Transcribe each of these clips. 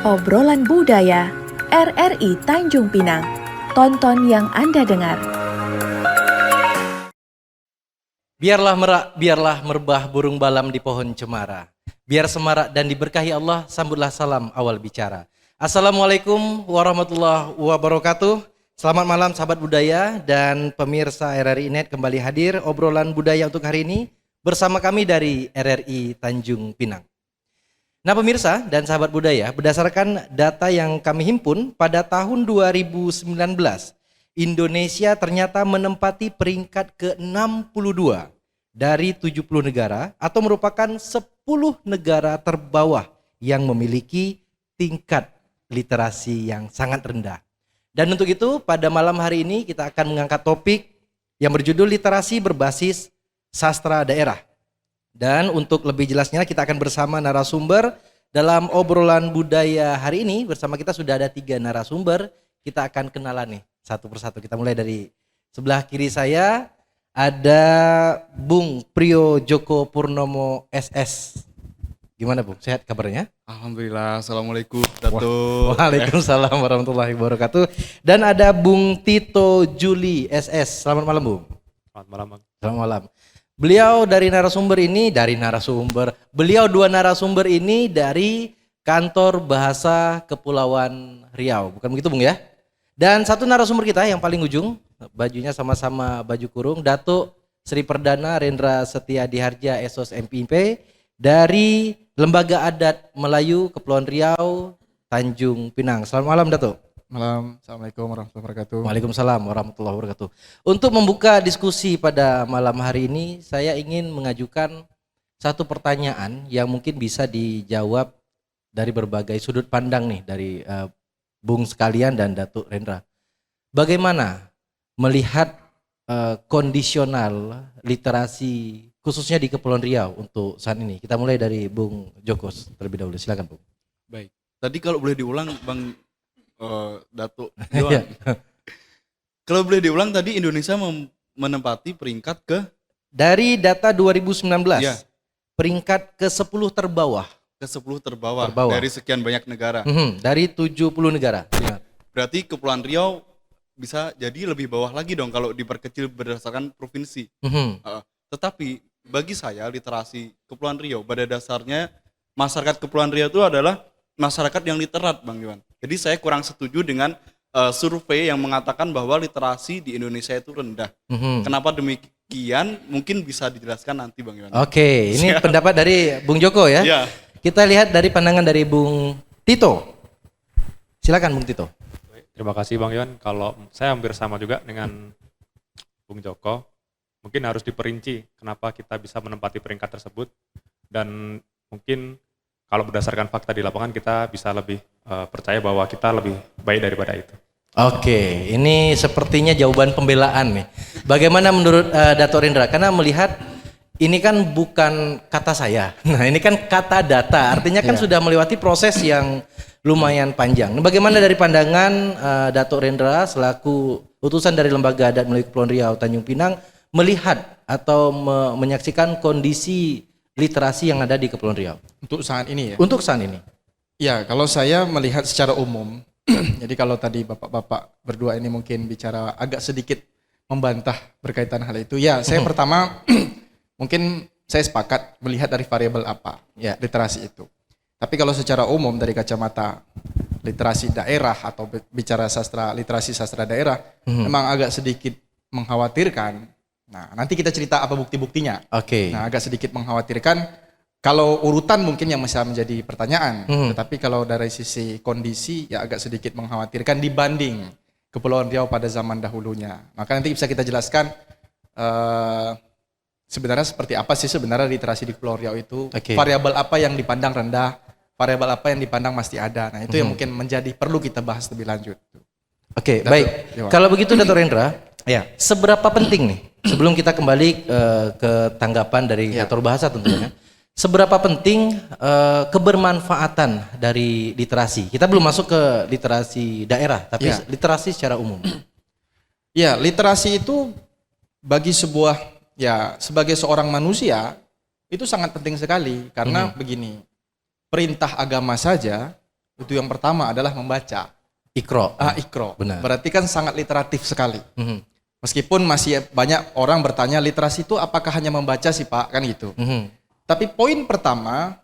Obrolan Budaya RRI Tanjung Pinang. Tonton yang Anda dengar. Biarlah merak, biarlah merbah burung balam di pohon cemara. Biar semarak dan diberkahi Allah, sambutlah salam awal bicara. Assalamualaikum warahmatullahi wabarakatuh. Selamat malam sahabat budaya dan pemirsa RRI Net, kembali hadir obrolan budaya untuk hari ini bersama kami dari RRI Tanjung Pinang. Nah pemirsa dan sahabat budaya, berdasarkan data yang kami himpun pada tahun 2019, Indonesia ternyata menempati peringkat ke-62 dari 70 negara atau merupakan 10 negara terbawah yang memiliki tingkat literasi yang sangat rendah. Dan untuk itu pada malam hari ini kita akan mengangkat topik yang berjudul literasi berbasis sastra daerah. Dan untuk lebih jelasnya kita akan bersama narasumber dalam obrolan budaya hari ini. Bersama kita sudah ada 3 narasumber. Kita akan kenalan nih satu persatu. Kita mulai dari sebelah kiri saya ada Bung Prio Joko Purnomo SS. Gimana Bung? Sehat kabarnya? Alhamdulillah. Assalamualaikum Datuk. Waalaikumsalam warahmatullahi wabarakatuh. Dan ada Bung Tito Juli SS. Selamat malam Bung. Selamat malam Bang. Selamat malam. Beliau Beliau 2 narasumber ini dari Kantor Bahasa Kepulauan Riau. Bukan begitu Bung ya? Dan satu narasumber kita yang paling ujung, bajunya sama-sama baju kurung, Datuk Sri Perdana Rendra Setia Diharja SOS MPIP dari Lembaga Adat Melayu Kepulauan Riau, Tanjung Pinang. Selamat malam Datuk. Malam. Assalamualaikum warahmatullahi wabarakatuh. Waalaikumsalam warahmatullahi wabarakatuh. Untuk membuka diskusi pada malam hari ini, saya ingin mengajukan satu pertanyaan yang mungkin bisa dijawab dari berbagai sudut pandang nih dari Bung sekalian dan Datuk Rendra. Bagaimana melihat kondisional literasi khususnya di Kepulauan Riau untuk saat ini? Kita mulai dari Bung Jokos terlebih dahulu. Silakan Bung. Baik. Tadi kalau boleh diulang Bang Datuk Johan. Kalau boleh diulang tadi Indonesia menempati peringkat ke dari data 2019. Ya. Peringkat ke-10 terbawah. Ke-10 terbawah dari sekian banyak negara. Dari 70 negara. Ya. Berarti Kepulauan Riau bisa jadi lebih bawah lagi dong kalau diperkecil berdasarkan provinsi. Tetapi bagi saya literasi Kepulauan Riau pada dasarnya masyarakat Kepulauan Riau itu adalah masyarakat yang literat Bang Iwan. Jadi saya kurang setuju dengan survei yang mengatakan bahwa literasi di Indonesia itu rendah. Kenapa demikian? Mungkin bisa dijelaskan nanti Bang Iwan. Oke, ini pendapat dari Bung Joko ya. Ya. Kita lihat dari pandangan dari Bung Tito. Silakan Bung Tito. Terima kasih Bang Iwan. Kalau saya hampir sama juga dengan Bung Joko, mungkin harus diperinci kenapa kita bisa menempati peringkat tersebut, dan mungkin kalau berdasarkan fakta di lapangan kita bisa lebih percaya bahwa kita lebih baik daripada itu. Oke, ini sepertinya jawaban pembelaan nih. Bagaimana menurut Datuk Rendra? Karena melihat ini kan bukan kata saya. Nah, ini kan kata data. Artinya kan sudah melewati proses yang lumayan panjang. Nah, bagaimana dari pandangan Datuk Rendra selaku utusan dari Lembaga Adat Melayu Kepulauan Riau Tanjung Pinang melihat atau menyaksikan kondisi literasi yang ada di Kepulauan Riau? Untuk saat ini ya? Untuk saat ini. Ya, kalau saya melihat secara umum, jadi kalau tadi bapak-bapak berdua ini mungkin bicara agak sedikit membantah berkaitan hal itu. Ya, saya pertama mungkin saya sepakat melihat dari variabel apa ya literasi itu. Tapi kalau secara umum dari kacamata literasi daerah atau bicara literasi sastra daerah, memang agak sedikit mengkhawatirkan. Nah, nanti kita cerita apa bukti-buktinya. Oke. Nah, agak sedikit mengkhawatirkan. Kalau urutan mungkin yang bisa menjadi pertanyaan, tetapi kalau dari sisi kondisi ya agak sedikit mengkhawatirkan dibanding Kepulauan Riau pada zaman dahulunya. Maka nanti bisa kita jelaskan sebenarnya seperti apa sih sebenarnya literasi di Kepulauan Riau itu, variabel apa yang dipandang rendah, variabel apa yang dipandang masih ada. Nah itu yang mungkin menjadi perlu kita bahas lebih lanjut. Oke, baik. Kalau begitu Datuk Rendra, ya seberapa penting nih sebelum kita kembali ke tanggapan dari Kantor Bahasa tentunya. Seberapa penting kebermanfaatan dari literasi? Kita belum masuk ke literasi daerah, tapi literasi secara umum. Ya, literasi itu bagi sebagai seorang manusia itu sangat penting sekali karena begini, perintah agama saja Itu yang pertama adalah membaca. Ikro. Ikro. Benar. Berarti kan sangat literatif sekali. Mhm. Meskipun masih banyak orang bertanya literasi itu apakah hanya membaca sih Pak, kan gitu. Mhm. Tapi poin pertama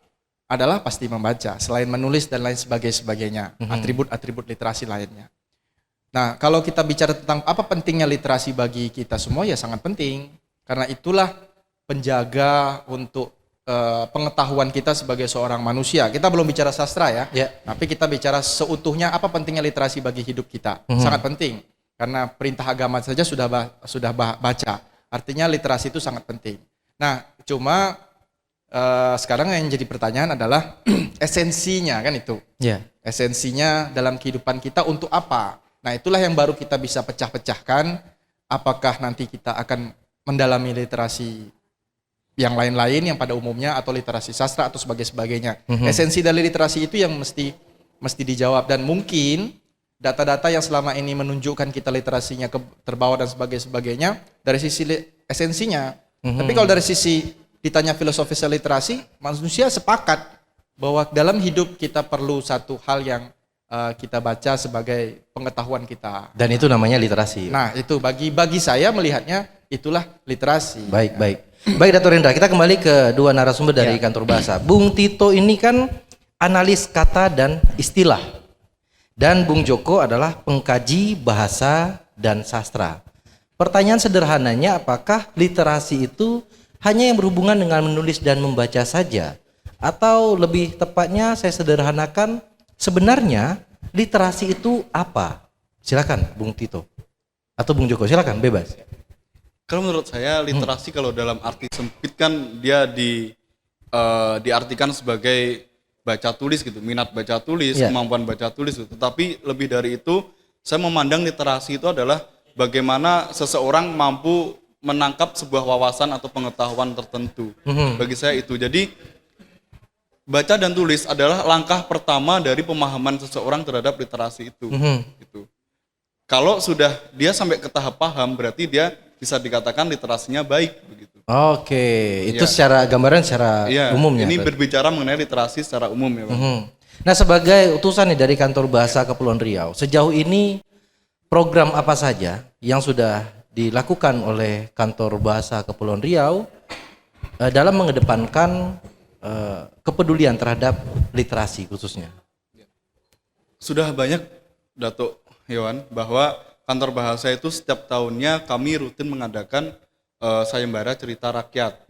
adalah pasti membaca, selain menulis dan lain sebagainya, atribut-atribut literasi lainnya. Nah, kalau kita bicara tentang apa pentingnya literasi bagi kita semua, ya sangat penting. Karena itulah penjaga untuk pengetahuan kita sebagai seorang manusia. Kita belum bicara sastra ya, tapi kita bicara seutuhnya apa pentingnya literasi bagi hidup kita. Sangat penting, karena perintah agama saja sudah baca. Artinya literasi itu sangat penting. Nah, cuma sekarang yang jadi pertanyaan adalah esensinya kan itu. Esensinya dalam kehidupan kita untuk apa? Nah, itulah yang baru kita bisa pecah-pecahkan. Apakah nanti kita akan mendalami literasi yang lain-lain yang pada umumnya atau literasi sastra atau sebagainya. Esensi dari literasi itu yang mesti dijawab, dan mungkin data-data yang selama ini menunjukkan kita literasinya terbawa dan sebagainya dari sisi esensinya. Tapi kalau dari sisi ditanya filosofis literasi, manusia sepakat bahwa dalam hidup kita perlu satu hal yang kita baca sebagai pengetahuan kita. Dan itu namanya literasi. Nah, itu bagi saya melihatnya itulah literasi. Baik. Baik Dato' Rendra, kita kembali ke dua narasumber dari kantor bahasa. Bung Tito ini kan analis kata dan istilah. Dan Bung Joko adalah pengkaji bahasa dan sastra. Pertanyaan sederhananya, apakah literasi itu hanya yang berhubungan dengan menulis dan membaca saja? Atau lebih tepatnya saya sederhanakan, sebenarnya literasi itu apa? Silakan Bung Tito. Atau Bung Joko, silakan bebas. Kalau menurut saya literasi kalau dalam arti sempit kan dia diartikan sebagai baca tulis gitu, minat baca tulis, kemampuan baca tulis gitu. Tetapi lebih dari itu, saya memandang literasi itu adalah bagaimana seseorang mampu menangkap sebuah wawasan atau pengetahuan tertentu. Bagi saya itu. Jadi baca dan tulis adalah langkah pertama dari pemahaman seseorang terhadap literasi itu. Gitu. Kalau sudah dia sampai ke tahap paham, berarti dia bisa dikatakan literasinya baik begitu. Oke, itu secara gambaran secara umumnya. Ini berbicara mengenai literasi secara umum ya, Pak. Nah, sebagai utusan nih dari kantor bahasa Kepulauan Riau, sejauh ini program apa saja yang sudah dilakukan oleh kantor bahasa Kepulauan Riau dalam mengedepankan kepedulian terhadap literasi khususnya? Sudah banyak, Datuk Hewan, bahwa kantor bahasa itu setiap tahunnya kami rutin mengadakan sayembara cerita rakyat.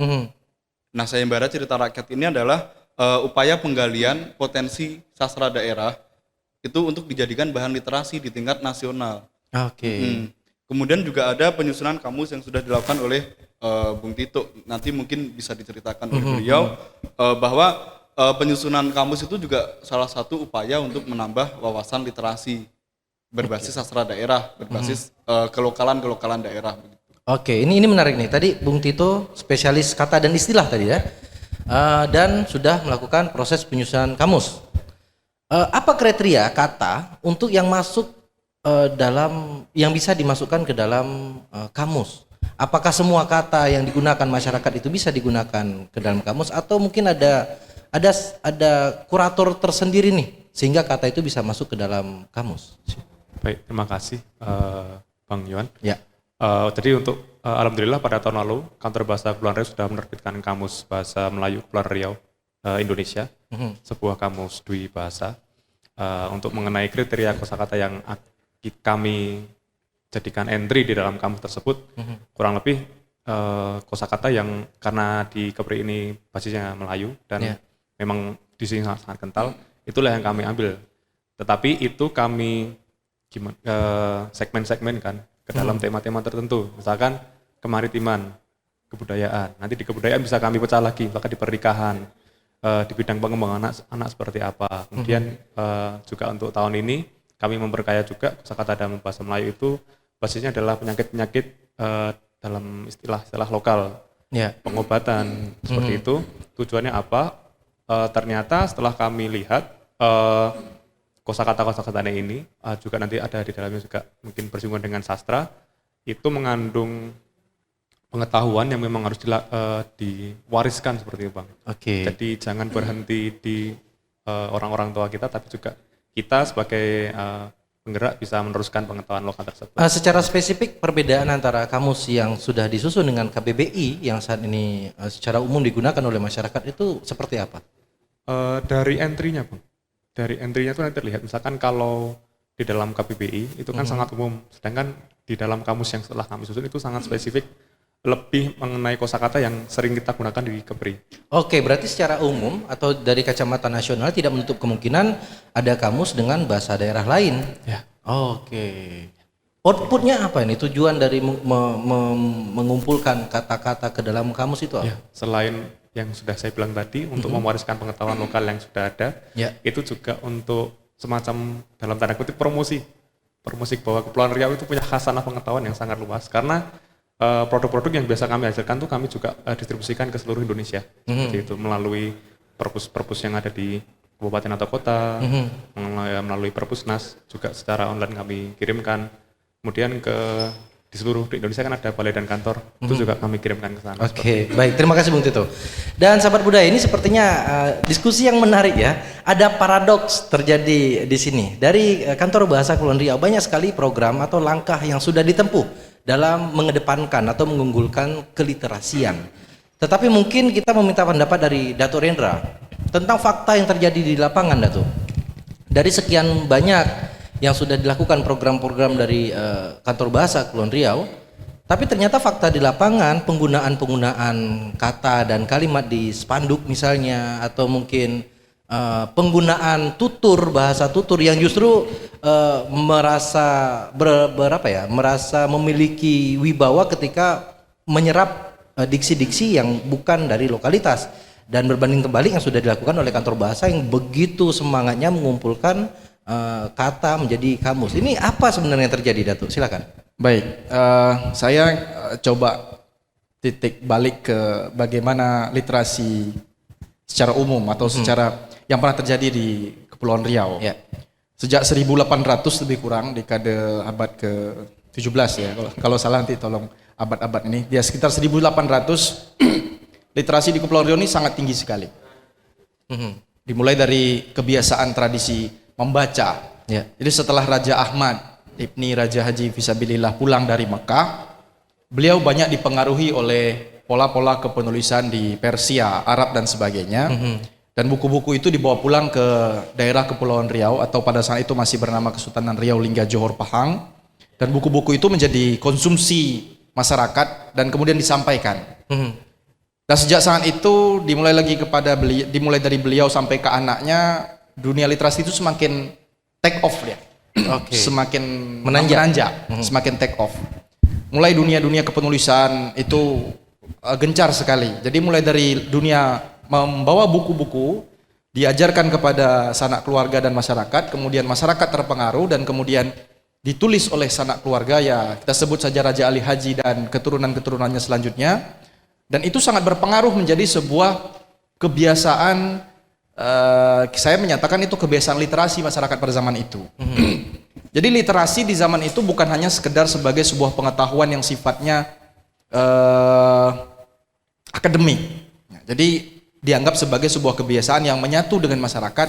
Nah, sayembara cerita rakyat ini adalah upaya penggalian potensi sastra daerah itu untuk dijadikan bahan literasi di tingkat nasional. Kemudian juga ada penyusunan kamus yang sudah dilakukan oleh Bung Tito. Nanti mungkin bisa diceritakan oleh beliau bahwa penyusunan kamus itu juga salah satu upaya untuk menambah wawasan literasi berbasis sastra daerah, berbasis kelokalan daerah. Oke, ini menarik nih. Tadi Bung Tito spesialis kata dan istilah tadi ya, dan sudah melakukan proses penyusunan kamus. Apa kriteria kata untuk yang masuk yang bisa dimasukkan ke dalam kamus? Apakah semua kata yang digunakan masyarakat itu bisa digunakan ke dalam kamus, atau mungkin ada kurator tersendiri nih sehingga kata itu bisa masuk ke dalam kamus? Baik, terima kasih Bang Yohan. Ya. Jadi untuk alhamdulillah pada tahun lalu kantor bahasa Kepulauan Riau sudah menerbitkan kamus bahasa Melayu Kepulauan Riau Indonesia, sebuah kamus dwi bahasa untuk mengenai kriteria kosakata yang kami jadikan entry di dalam kamus tersebut. Kurang lebih kosakata yang karena di Kepri ini basisnya Melayu dan memang di sini sangat kental, itulah yang kami ambil. Tetapi itu kami segmen-segmen kan ke dalam tema-tema tertentu, misalkan kemaritiman, kebudayaan. Nanti di kebudayaan bisa kami pecah lagi, misalkan di pernikahan, di bidang pengembangan anak seperti apa. Kemudian juga untuk tahun ini kami memperkaya juga kosakata dalam bahasa Melayu itu basisnya adalah penyakit-penyakit dalam istilah lokal, pengobatan seperti itu. Tujuannya apa? Ternyata setelah kami lihat kosakata ini juga nanti ada di dalamnya juga mungkin bersinggungan dengan sastra, itu mengandung pengetahuan yang memang harus diwariskan seperti itu, Bang. Jadi jangan berhenti di orang-orang tua kita, tapi juga kita sebagai penggerak bisa meneruskan pengetahuan lokal tersebut. Secara spesifik perbedaan antara kamus yang sudah disusun dengan KBBI yang saat ini secara umum digunakan oleh masyarakat itu seperti apa? Dari entry-nya, Bang. Dari entry-nya itu nanti terlihat, misalkan kalau di dalam KBBI itu kan sangat umum, sedangkan di dalam kamus yang setelah kami susun itu sangat spesifik, lebih mengenai kosakata yang sering kita gunakan di KEPRI. Oke, berarti secara umum atau dari kacamata nasional tidak menutup kemungkinan ada kamus dengan bahasa daerah lain. Ya. Oke. Outputnya apa ini? Tujuan dari mengumpulkan kata-kata ke dalam kamus itu apa? Ya, selain yang sudah saya bilang tadi untuk mewariskan pengetahuan lokal yang sudah ada, itu juga untuk semacam dalam tanda kutip promosi bahwa Kepulauan Riau itu punya khasanah pengetahuan yang sangat luas, karena produk-produk yang biasa kami hasilkan tuh kami juga distribusikan ke seluruh Indonesia, seperti itu melalui perpus yang ada di kabupaten atau kota, melalui perpusnas juga secara online kami kirimkan, kemudian di seluruh Indonesia kan ada balai dan kantor, itu juga kami kirimkan ke sana. Oke, baik, terima kasih Bung Tito. Dan sahabat budaya, ini sepertinya diskusi yang menarik ya. Ada paradoks terjadi di sini. Dari Kantor Bahasa Kepulauan Riau banyak sekali program atau langkah yang sudah ditempuh dalam mengedepankan atau mengunggulkan keliterasian. Tetapi mungkin kita meminta pendapat dari Dato' Rendra tentang fakta yang terjadi di lapangan, Dato'. Dari sekian banyak yang sudah dilakukan program-program dari Kantor Bahasa Kepulauan Riau, tapi ternyata fakta di lapangan penggunaan kata dan kalimat di spanduk misalnya, atau mungkin penggunaan bahasa tutur yang justru merasa merasa memiliki wibawa ketika menyerap diksi-diksi yang bukan dari lokalitas, dan berbanding terbalik yang sudah dilakukan oleh Kantor Bahasa yang begitu semangatnya mengumpulkan kata menjadi kamus. Ini apa sebenarnya yang terjadi, Datuk? Silakan. Baik, saya coba titik balik ke bagaimana literasi secara umum atau secara yang pernah terjadi di Kepulauan Riau. Ya. Sejak 1800 lebih kurang, dekade abad ke-17 ya. Kalau salah nanti tolong abad-abad ini. Dia sekitar 1800 literasi di Kepulauan Riau ini sangat tinggi sekali. Dimulai dari kebiasaan tradisi membaca. Ya. Jadi setelah Raja Ahmad Ibni Raja Haji Fisabilillah pulang dari Mekah, beliau banyak dipengaruhi oleh pola-pola kepenulisan di Persia, Arab dan sebagainya. Dan buku-buku itu dibawa pulang ke daerah Kepulauan Riau atau pada saat itu masih bernama Kesultanan Riau Lingga Johor Pahang. Dan buku-buku itu menjadi konsumsi masyarakat dan kemudian disampaikan. Dan sejak saat itu dimulai dari beliau sampai ke anaknya, dunia literasi itu semakin take off ya. Semakin menanjak, semakin take off. Mulai dunia kepenulisan itu gencar sekali. Jadi mulai dari dunia membawa buku-buku, diajarkan kepada sanak keluarga dan masyarakat, kemudian masyarakat terpengaruh dan kemudian ditulis oleh sanak keluarga, ya kita sebut saja Raja Ali Haji dan keturunan-keturunannya selanjutnya. Dan itu sangat berpengaruh menjadi sebuah kebiasaan. Saya menyatakan itu kebiasaan literasi masyarakat pada zaman itu. Jadi literasi di zaman itu bukan hanya sekedar sebagai sebuah pengetahuan yang sifatnya akademik. Jadi dianggap sebagai sebuah kebiasaan yang menyatu dengan masyarakat,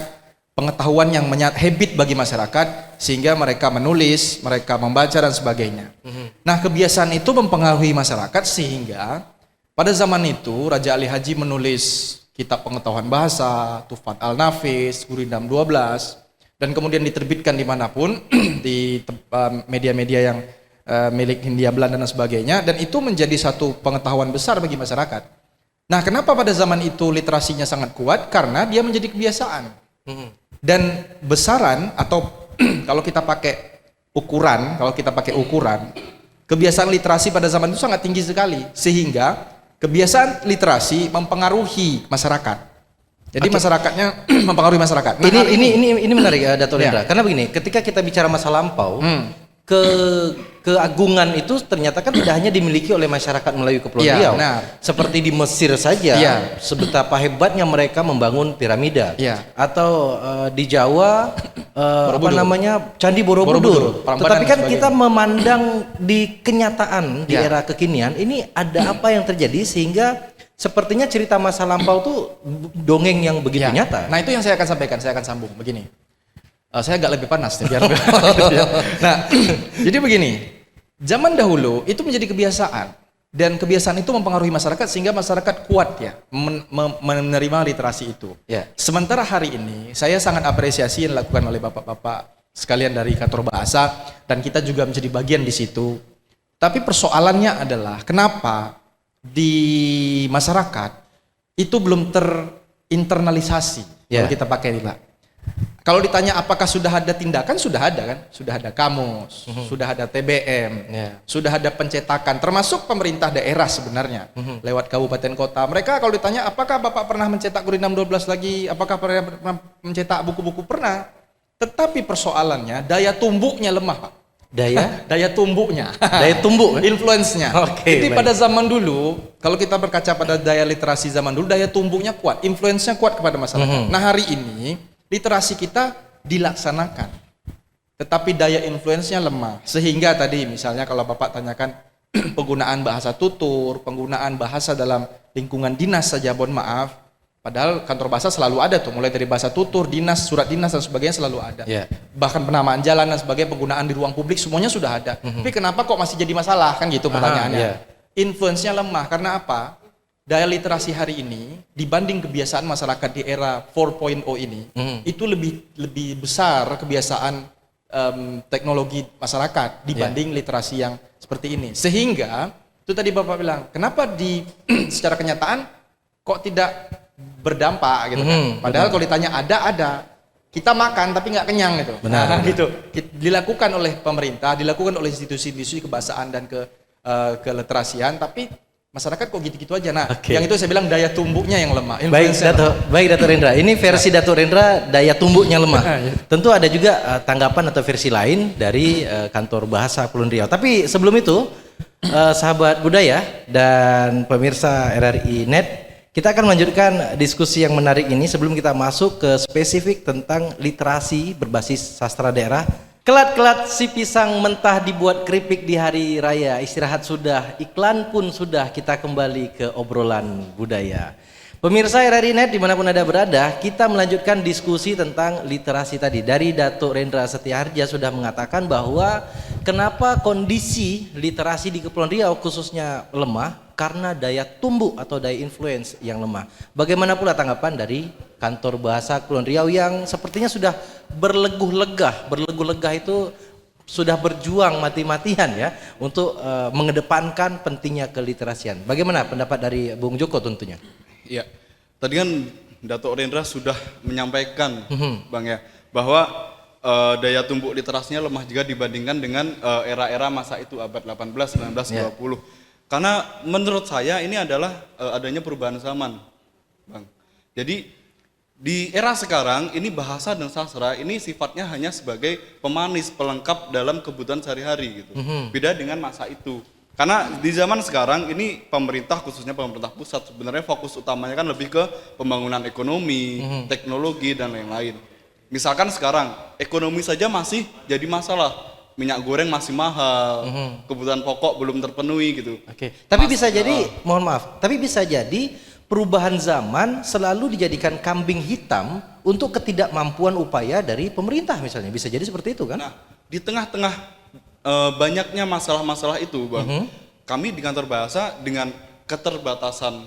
pengetahuan yang habit bagi masyarakat, sehingga mereka menulis, mereka membaca dan sebagainya. Nah, kebiasaan itu mempengaruhi masyarakat sehingga pada zaman itu Raja Ali Haji menulis kitab pengetahuan bahasa, Tufat Al-Nafis, Gurindam 12, dan kemudian diterbitkan dimanapun di media-media yang milik Hindia Belanda dan sebagainya, dan itu menjadi satu pengetahuan besar bagi masyarakat. Nah, kenapa pada zaman itu literasinya sangat kuat? Karena dia menjadi kebiasaan. Dan besaran atau kalau kita pakai ukuran, kebiasaan literasi pada zaman itu sangat tinggi sekali, sehingga kebiasaan literasi mempengaruhi masyarakat. Jadi masyarakatnya mempengaruhi masyarakat. Nah, ini menarik ya, Dato' Rendra. Karena begini, ketika kita bicara masa lampau, keagungan itu ternyata kan tidak hanya dimiliki oleh masyarakat melalui Kepulauan Riau. Seperti di Mesir saja, sebetapa hebatnya mereka membangun piramida. Atau di Jawa Candi Borobudur. Tetapi kan kita memandang di kenyataan di era kekinian ini ada apa yang terjadi sehingga sepertinya cerita masa lampau tuh dongeng yang begitu nyata. Nah, itu yang saya akan sampaikan, saya akan sambung begini. Saya agak lebih panas nih biar. Nah, jadi begini, zaman dahulu itu menjadi kebiasaan dan kebiasaan itu mempengaruhi masyarakat sehingga masyarakat kuat ya menerima literasi itu. Ya. Sementara hari ini saya sangat apresiasi yang dilakukan oleh bapak-bapak sekalian dari kantor bahasa dan kita juga menjadi bagian di situ. Tapi persoalannya adalah kenapa di masyarakat itu belum terinternalisasi kalau kita pakai istilah. Kalau ditanya apakah sudah ada tindakan, sudah ada kan? Sudah ada kamus, sudah ada TBM, sudah ada pencetakan, termasuk pemerintah daerah sebenarnya, lewat kabupaten kota. Mereka kalau ditanya apakah Bapak pernah mencetak Gurinam 12 lagi, apakah pernah mencetak buku-buku? Pernah. Tetapi persoalannya daya tumbuknya lemah, Pak. Daya tumbuknya. Daya tumbuk. Influence-nya. Jadi baik. pada zaman dulu, kalau kita berkaca pada daya literasi zaman dulu, daya tumbuknya kuat, influence-nya kuat kepada masyarakat. Nah, hari ini literasi kita dilaksanakan, tetapi daya influence-nya lemah. Sehingga tadi misalnya kalau Bapak tanyakan penggunaan bahasa tutur, penggunaan bahasa dalam lingkungan dinas saja, mohon maaf, padahal kantor bahasa selalu ada tuh, mulai dari bahasa tutur, dinas, surat dinas dan sebagainya selalu ada. Bahkan penamaan jalan dan sebagainya, penggunaan di ruang publik semuanya sudah ada. Tapi kenapa kok masih jadi masalah, kan gitu pertanyaannya. Influence-nya lemah, karena apa? Daya literasi hari ini dibanding kebiasaan masyarakat di era 4.0 ini itu lebih besar kebiasaan teknologi masyarakat dibanding literasi yang seperti ini. Sehingga itu tadi Bapak bilang, kenapa secara kenyataan kok tidak berdampak gitu kan? Padahal kalau ditanya ada. Kita makan tapi nggak kenyang gitu. Benar. Gitu. Dilakukan oleh pemerintah, dilakukan oleh institusi-institusi kebahasaan dan keliterasian, tapi masyarakat kok gitu-gitu aja. Nah, yang itu saya bilang daya tumbuknya yang lemah. Baik Dato' Rendra. Ini versi Dato' Rendra daya tumbuknya lemah. Tentu ada juga tanggapan atau versi lain dari kantor bahasa Kepulauan Riau. Tapi sebelum itu, sahabat budaya dan pemirsa RRI Net, kita akan melanjutkan diskusi yang menarik ini sebelum kita masuk ke spesifik tentang literasi berbasis sastra daerah. Kelat-kelat si pisang mentah dibuat keripik di hari raya, istirahat sudah, iklan pun sudah, kita kembali ke obrolan budaya. Pemirsa RRI Net dimanapun Anda berada, kita melanjutkan diskusi tentang literasi tadi. Dari Dato' Rendra Setiharja sudah mengatakan bahwa kenapa kondisi literasi di Kepulauan Riau khususnya lemah, karena daya tumbuk atau daya influence yang lemah. Bagaimana pula tanggapan dari kantor bahasa Kepulauan Riau yang sepertinya sudah berleguh-legah itu sudah berjuang mati-matian ya untuk mengedepankan pentingnya keliterasian. Bagaimana pendapat dari Bung Joko tentunya? Iya, tadi kan Dato' Rendra sudah menyampaikan Bang ya, bahwa daya tumbuk literasinya lemah jika dibandingkan dengan era-era masa itu abad 18, 19, 20. Karena menurut saya ini adalah adanya perubahan zaman, Bang. Jadi di era sekarang ini bahasa dan sastra ini sifatnya hanya sebagai pemanis, pelengkap dalam kebutuhan sehari-hari gitu. Beda dengan masa itu. Karena di zaman sekarang ini pemerintah, khususnya pemerintah pusat, sebenarnya fokus utamanya kan lebih ke pembangunan ekonomi, teknologi dan lain-lain. Misalkan sekarang ekonomi saja masih jadi masalah. Minyak goreng masih mahal, kebutuhan pokok belum terpenuhi gitu. Tapi bisa jadi, mohon maaf, tapi bisa jadi perubahan zaman selalu dijadikan kambing hitam untuk ketidakmampuan upaya dari pemerintah misalnya. Bisa jadi seperti itu kan? Nah, di tengah-tengah banyaknya masalah-masalah itu, Bang, kami di kantor bahasa dengan keterbatasan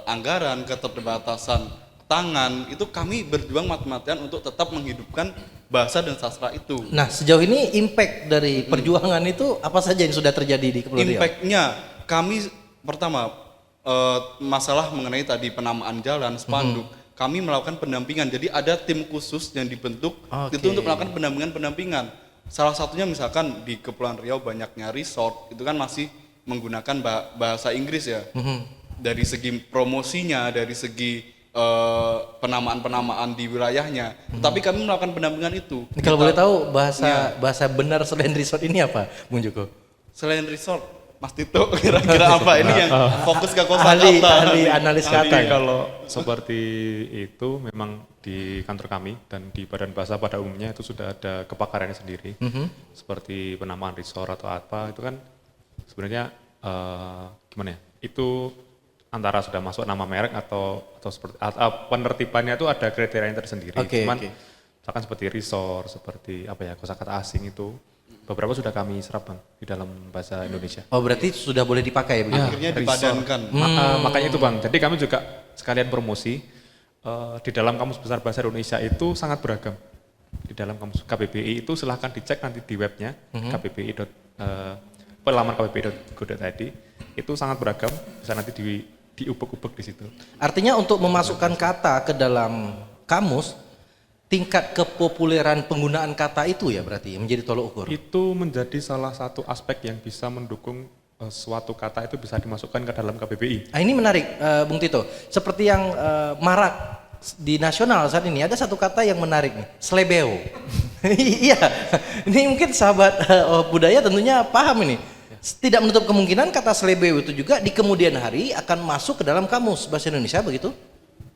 anggaran, keterbatasan tangan, itu kami berjuang mati-matian untuk tetap menghidupkan bahasa dan sastra itu. Nah, sejauh ini impact dari perjuangan itu apa saja yang sudah terjadi di Kepulauan Riau? Impact-nya kami pertama masalah mengenai tadi penamaan jalan, spanduk. Kami melakukan pendampingan. Jadi ada tim khusus yang dibentuk itu untuk melakukan pendampingan. Salah satunya misalkan di Kepulauan Riau banyaknya resort, itu kan masih menggunakan bahasa Inggris ya. Dari segi promosinya, dari segi penamaan-penamaan di wilayahnya. Tapi kami melakukan pendampingan itu. Kalau boleh tahu bahasa benar selain resort ini apa, Bung Joko? Selain resort, Mas Tito kira-kira apa ini yang fokus ke kosakata? Ahli analis kata. Jadi kalau seperti itu memang di kantor kami dan di Badan Bahasa pada umumnya itu sudah ada kepakarannya sendiri. Seperti penamaan resort atau apa itu kan sebenarnya gimana ya? Itu antara sudah masuk nama merek atau seperti penertibannya itu ada kriteria tersendiri. misalkan seperti resource, seperti kosakata asing itu beberapa sudah kami serap Bang di dalam bahasa Indonesia. Oh, berarti sudah boleh dipakai begitu? Akhirnya dipadankan. Makanya itu Bang, jadi kami juga sekalian promosi di dalam Kamus Besar Bahasa Indonesia itu sangat beragam. Di dalam Kamus KBBI itu silahkan dicek nanti di webnya kbbi. Pelaman kbbi.go.id itu sangat beragam, bisa nanti diubek-ubek di situ. Artinya untuk memasukkan kata ke dalam kamus, tingkat kepopuleran penggunaan kata itu ya berarti menjadi tolok ukur. Itu menjadi salah satu aspek yang bisa mendukung suatu kata itu bisa dimasukkan ke dalam KBBI. Nah, ini menarik, Bung Tito. Seperti yang marak di nasional saat ini, ada satu kata yang menarik nih, slebeo. Iya, ini mungkin sahabat budaya tentunya paham ini. Tidak menutup kemungkinan kata slebeo itu juga di kemudian hari akan masuk ke dalam kamus bahasa Indonesia, begitu?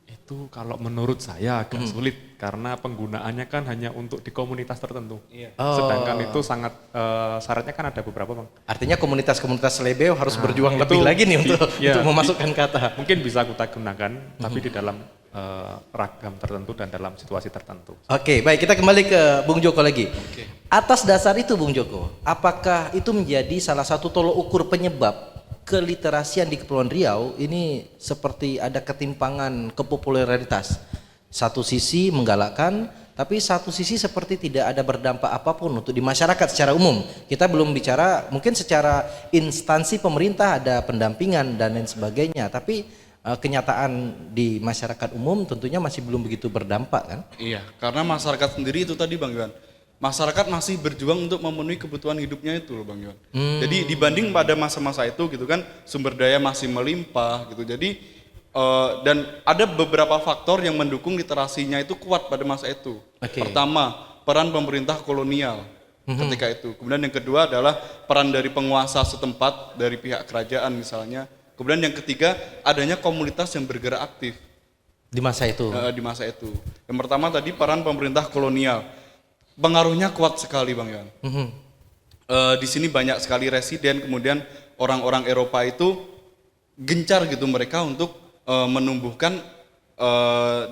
Itu kalau menurut saya agak sulit karena penggunaannya kan hanya untuk di komunitas tertentu. Sedangkan itu sangat syaratnya kan ada beberapa Bang. Artinya komunitas-komunitas slebeo harus berjuang lebih lagi nih untuk memasukkan kata. Mungkin bisa kita gunakan tapi di dalam ragam tertentu dan dalam situasi tertentu. Oke, baik, kita kembali ke Bung Joko lagi. Atas dasar itu Bung Joko, apakah itu menjadi salah satu tolok ukur penyebab keliterasian di Kepulauan Riau ini seperti ada ketimpangan kepopularitas? Satu sisi menggalakkan, tapi satu sisi seperti tidak ada berdampak apapun untuk di masyarakat secara umum. Kita belum bicara mungkin secara instansi pemerintah ada pendampingan dan lain sebagainya, tapi kenyataan di masyarakat umum tentunya masih belum begitu berdampak kan? Iya, karena masyarakat sendiri itu tadi Bang Yohan, masyarakat masih berjuang untuk memenuhi kebutuhan hidupnya itu loh Bang Yohan. Jadi dibanding pada masa-masa itu gitu kan, sumber daya masih melimpah gitu. Jadi dan ada beberapa faktor yang mendukung literasinya itu kuat pada masa itu. Pertama, peran pemerintah kolonial ketika itu. Kemudian yang kedua adalah peran dari penguasa setempat, dari pihak kerajaan misalnya. Kemudian yang ketiga, adanya komunitas yang bergerak aktif Di masa itu. di masa itu. Yang pertama tadi peran pemerintah kolonial. Pengaruhnya kuat sekali Bang Yohan. Di sini banyak sekali residen, kemudian orang-orang Eropa itu gencar gitu mereka untuk menumbuhkan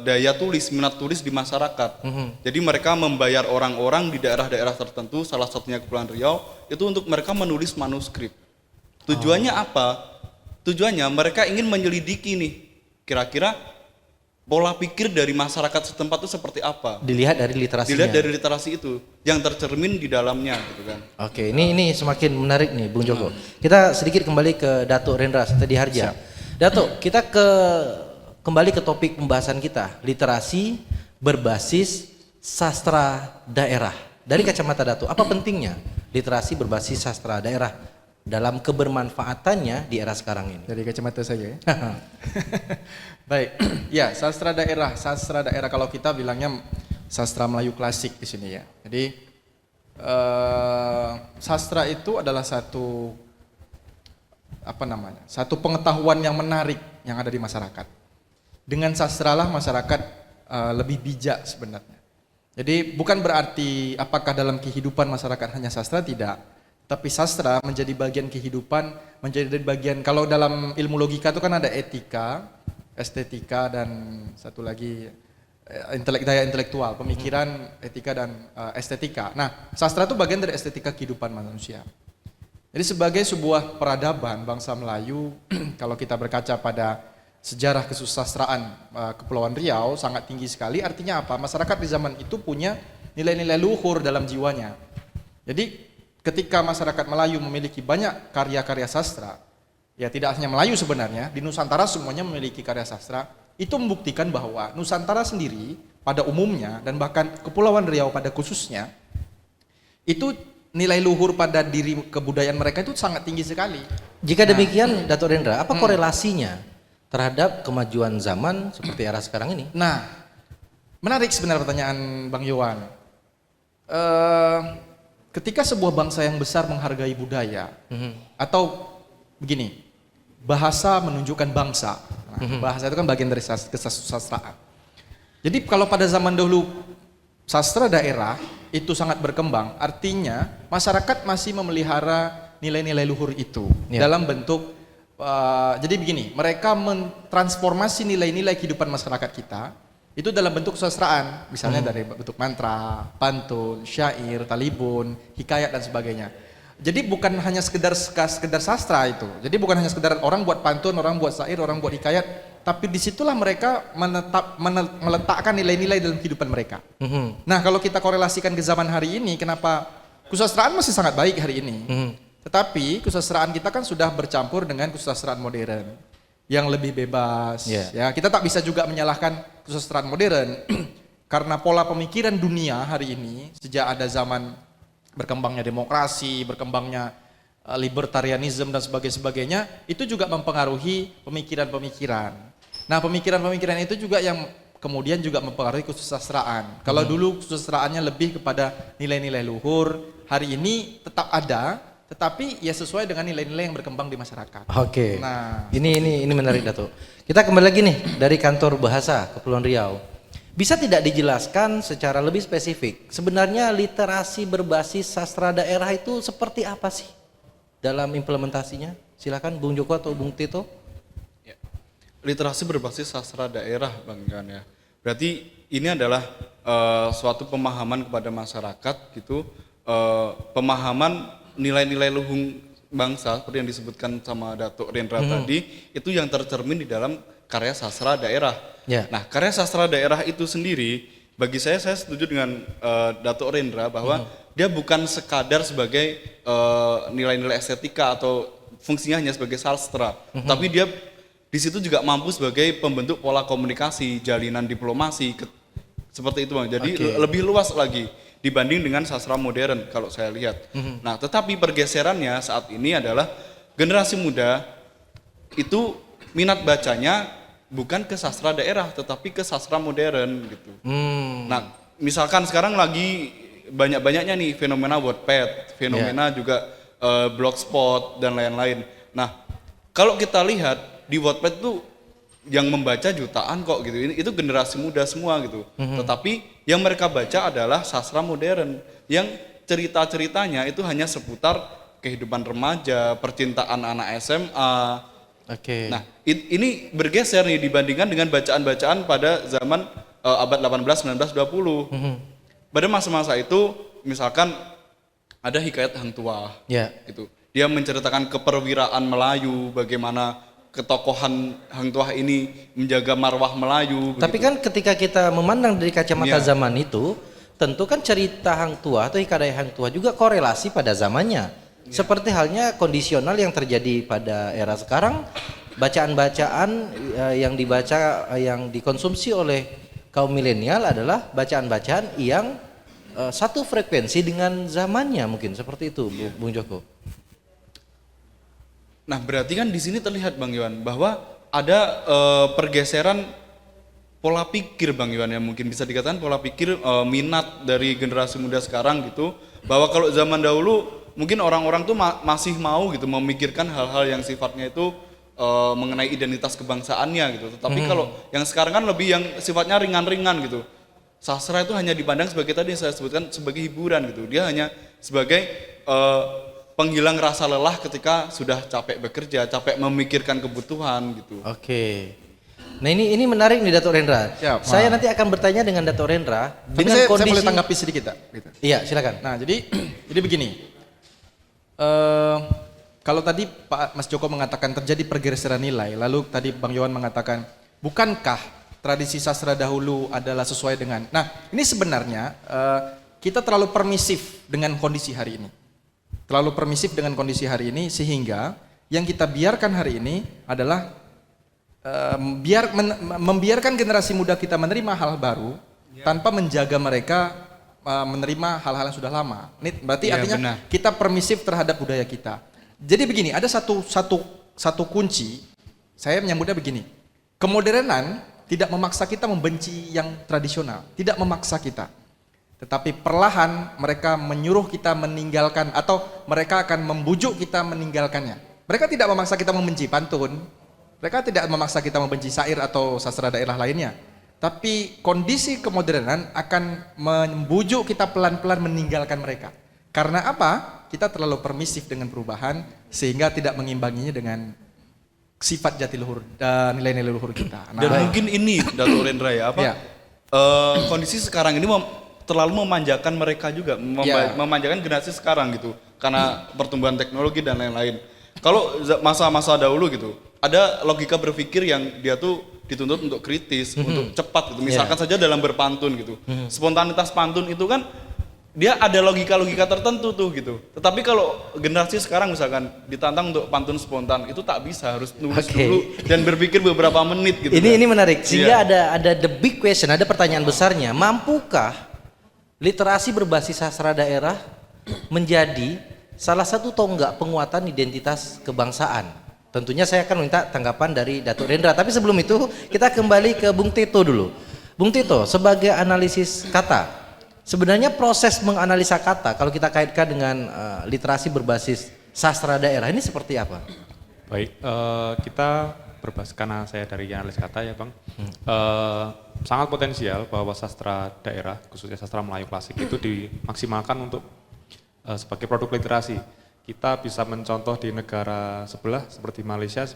daya tulis, minat tulis di masyarakat. Jadi mereka membayar orang-orang di daerah-daerah tertentu, salah satunya Kepulauan Riau, itu untuk mereka menulis manuskrip. Tujuannya apa? Tujuannya mereka ingin menyelidiki nih, kira-kira pola pikir dari masyarakat setempat itu seperti apa. Dilihat dari literasinya. Dilihat dari literasi itu, yang tercermin di dalamnya gitu kan. Oke, ini semakin menarik nih Bung Joko. Kita sedikit kembali ke Datuk Rendra Setedi Harja. Datuk, kita kembali ke topik pembahasan kita, literasi berbasis sastra daerah. Dari kacamata Datuk, apa pentingnya literasi berbasis sastra daerah dalam kebermanfaatannya di era sekarang ini? Dari kacamata saya ya. Baik, ya sastra daerah kalau kita bilangnya sastra Melayu klasik di sini ya. Jadi sastra itu adalah satu satu pengetahuan yang menarik yang ada di masyarakat. Dengan sastra lah masyarakat lebih bijak sebenarnya. Jadi bukan berarti apakah dalam kehidupan masyarakat hanya sastra, tidak. Tapi sastra menjadi bagian kehidupan, menjadi bagian, kalau dalam ilmu logika itu kan ada etika, estetika, dan satu lagi daya intelektual, pemikiran, etika, dan estetika. Nah, sastra itu bagian dari estetika kehidupan manusia. Jadi sebagai sebuah peradaban bangsa Melayu, kalau kita berkaca pada sejarah kesusastraan Kepulauan Riau sangat tinggi sekali. Artinya apa? Masyarakat di zaman itu punya nilai-nilai luhur dalam jiwanya. Jadi ketika masyarakat Melayu memiliki banyak karya-karya sastra, ya tidak hanya Melayu sebenarnya, di Nusantara semuanya memiliki karya sastra, itu membuktikan bahwa Nusantara sendiri pada umumnya dan bahkan Kepulauan Riau pada khususnya, itu nilai luhur pada diri kebudayaan mereka itu sangat tinggi sekali. Jika demikian, Datuk Rendra, apa korelasinya terhadap kemajuan zaman seperti era sekarang ini? Nah, menarik sebenarnya pertanyaan Bang Yohan. Ketika sebuah bangsa yang besar menghargai budaya, atau begini, bahasa menunjukkan bangsa. Nah, bahasa itu kan bagian dari kesusastraan. Jadi kalau pada zaman dahulu sastra daerah itu sangat berkembang, artinya masyarakat masih memelihara nilai-nilai luhur itu dalam bentuk jadi begini, mereka mentransformasi nilai-nilai kehidupan masyarakat kita Itu dalam bentuk kesusastraan, misalnya dari bentuk mantra, pantun, syair, talibun, hikayat dan sebagainya. Jadi bukan hanya sekedar sastra itu. Jadi bukan hanya sekedar orang buat pantun, orang buat syair, orang buat hikayat, tapi disitulah mereka meletakkan nilai-nilai dalam kehidupan mereka. Nah, kalau kita korelasikan ke zaman hari ini, kenapa kesusastraan masih sangat baik hari ini? Tetapi kesusastraan kita kan sudah bercampur dengan kesusastraan modern yang lebih bebas. Ya, kita tak bisa juga menyalahkan kesusastraan modern karena pola pemikiran dunia hari ini sejak ada zaman berkembangnya demokrasi, berkembangnya libertarianism dan sebagainya, itu juga mempengaruhi pemikiran-pemikiran. Nah, pemikiran-pemikiran itu juga yang kemudian juga mempengaruhi kesusastraan. Kalau dulu kesusastraannya lebih kepada nilai-nilai luhur, hari ini tetap ada, tetapi ya sesuai dengan nilai-nilai yang berkembang di masyarakat. Oke. Nah, Ini menarik Datuk. Kita kembali lagi nih dari Kantor Bahasa Kepulauan Riau. Bisa tidak dijelaskan secara lebih spesifik, sebenarnya literasi berbasis sastra daerah itu seperti apa sih dalam implementasinya? Silakan Bung Joko atau Bung Tito. Literasi berbasis sastra daerah, Bang Iwan ya. Berarti ini adalah suatu pemahaman kepada masyarakat gitu, pemahaman nilai-nilai luhung bangsa seperti yang disebutkan sama Datuk Rendra tadi, itu yang tercermin di dalam karya sastra daerah. Nah, karya sastra daerah itu sendiri, bagi saya setuju dengan Datuk Rendra bahwa dia bukan sekadar sebagai nilai-nilai estetika atau fungsinya hanya sebagai sastra, tapi dia di situ juga mampu sebagai pembentuk pola komunikasi, jalinan diplomasi, seperti itu Bang. Jadi lebih luas lagi dibanding dengan sastra modern kalau saya lihat. Nah, tetapi pergeserannya saat ini adalah generasi muda itu minat bacanya bukan ke sastra daerah tetapi ke sastra modern gitu. Nah, misalkan sekarang lagi banyak-banyaknya nih fenomena Wattpad, fenomena juga Blogspot dan lain-lain. Nah, kalau kita lihat di Wattpad tuh yang membaca jutaan kok gitu. Itu generasi muda semua gitu. Tetapi yang mereka baca adalah sastra modern yang cerita-ceritanya itu hanya seputar kehidupan remaja, percintaan anak SMA. Nah, ini bergeser nih dibandingkan dengan bacaan-bacaan pada zaman abad 18, 19, 20. Pada masa-masa itu misalkan ada hikayat Hang Tuah gitu. Dia menceritakan keperwiraan Melayu, bagaimana ketokohan Hang Tuah ini menjaga marwah Melayu. Tapi begitu. kan ketika kita memandang dari kacamata zaman itu, tentu kan cerita Hang Tuah atau hikayat Hang Tuah juga korelasi pada zamannya. Seperti halnya kondisional yang terjadi pada era sekarang, bacaan-bacaan yang dibaca, yang dikonsumsi oleh kaum milenial adalah bacaan-bacaan yang satu frekuensi dengan zamannya, mungkin seperti itu, Bung Joko. Nah, berarti kan di sini terlihat Bang Iwan bahwa ada pergeseran pola pikir Bang Iwan yang mungkin bisa dikatakan pola pikir minat dari generasi muda sekarang gitu, bahwa kalau zaman dahulu mungkin orang-orang tuh masih mau gitu memikirkan hal-hal yang sifatnya itu mengenai identitas kebangsaannya gitu. Tetapi kalau yang sekarang kan lebih yang sifatnya ringan-ringan gitu. Sastra itu hanya dipandang sebagai tadi yang saya sebutkan sebagai hiburan gitu. Dia hanya sebagai penghilang rasa lelah ketika sudah capek bekerja, capek memikirkan kebutuhan gitu. Nah ini menarik nih Datuk Rendra. Saya nanti akan bertanya dengan Datuk Rendra dengan saya kondisi. boleh tanggapi sedikit tak? Gitu. Iya, silakan. Nah, jadi begini. Kalau tadi Pak Mas Joko mengatakan terjadi pergeseran nilai, lalu tadi Bang Yohan mengatakan, bukankah tradisi sastra dahulu adalah sesuai dengan. Nah, ini sebenarnya kita terlalu permisif dengan kondisi hari ini. Terlalu permisif dengan kondisi hari ini sehingga yang kita biarkan hari ini adalah membiarkan generasi muda kita menerima hal baru tanpa menjaga mereka menerima hal-hal yang sudah lama. Ini berarti artinya benar. Kita permisif terhadap budaya kita. Jadi begini, ada satu kunci. Saya menyambutnya begini. Kemodernan tidak memaksa kita membenci yang tradisional, tidak memaksa kita. Tetapi perlahan mereka menyuruh kita meninggalkan atau mereka akan membujuk kita meninggalkannya. Mereka tidak memaksa kita membenci pantun. Mereka tidak memaksa kita membenci syair atau sastra daerah lainnya. Tapi kondisi kemodernan akan membujuk kita pelan-pelan meninggalkan mereka. Karena apa? Kita terlalu permisif dengan perubahan sehingga tidak mengimbanginya dengan sifat jati luhur dan nilai-nilai luhur kita. Nah, dan mungkin ini Datuk Rendra ya apa? Kondisi sekarang ini terlalu memanjakan mereka juga, Ya. memanjakan generasi sekarang gitu, karena pertumbuhan teknologi dan lain-lain. Kalau masa-masa dahulu gitu, ada logika berpikir yang dia tuh dituntut untuk kritis, untuk cepat gitu. Misalkan saja dalam berpantun gitu, spontanitas pantun itu kan dia ada logika-logika tertentu tuh gitu. Tetapi kalau generasi sekarang misalkan ditantang untuk pantun spontan, itu tak bisa, harus nulis Oke. dulu dan berpikir beberapa menit gitu. Ini kan. menarik. Sehingga Iya. ada the big question, ada pertanyaan besarnya. Mampukah literasi berbasis sastra daerah menjadi salah satu tonggak penguatan identitas kebangsaan? Tentunya saya akan minta tanggapan dari Datuk Rendra. Tapi sebelum itu kita kembali ke Bung Tito dulu. Bung Tito, sebagai analisis kata, sebenarnya proses menganalisa kata kalau kita kaitkan dengan literasi berbasis sastra daerah ini seperti apa? Baik, kita berbasis, karena saya dari analis kata ya Bang, sangat potensial bahwa sastra daerah, khususnya sastra Melayu klasik itu dimaksimalkan untuk sebagai produk literasi. Kita bisa mencontoh di negara sebelah seperti Malaysia,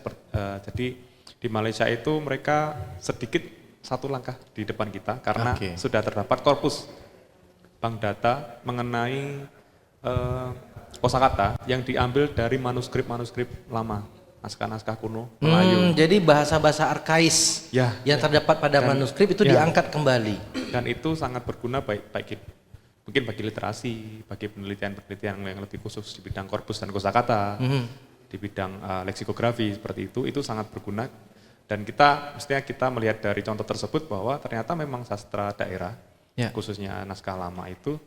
jadi di Malaysia itu mereka sedikit satu langkah di depan kita karena Oke. sudah terdapat korpus bank data mengenai kosakata yang diambil dari manuskrip-manuskrip lama, naskah-naskah kuno Melayu. Jadi bahasa-bahasa arkais Ya. yang terdapat pada manuskrip itu ya. diangkat kembali. Dan itu sangat berguna mungkin bagi literasi, bagi penelitian-penelitian yang lebih khusus di bidang korpus dan kosakata, di bidang leksikografi seperti itu sangat berguna. Dan mestinya kita melihat dari contoh tersebut bahwa ternyata memang sastra daerah, Ya. khususnya naskah lama itu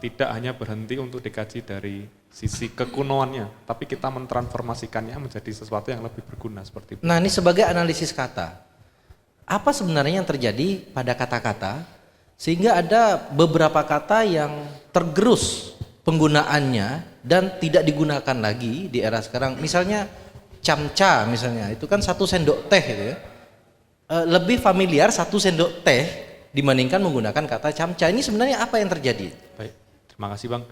tidak hanya berhenti untuk dikaji dari sisi kekunoannya, tapi kita mentransformasikannya menjadi sesuatu yang lebih berguna seperti itu. Nah, ini sebagai analisis kata. Apa sebenarnya yang terjadi pada kata-kata sehingga ada beberapa kata yang tergerus penggunaannya dan tidak digunakan lagi di era sekarang. Misalnya camca misalnya, itu kan 1 sendok teh gitu ya. Lebih familiar 1 sendok teh dibandingkan menggunakan kata camca. Ini sebenarnya apa yang terjadi? Baik, terima kasih Bang.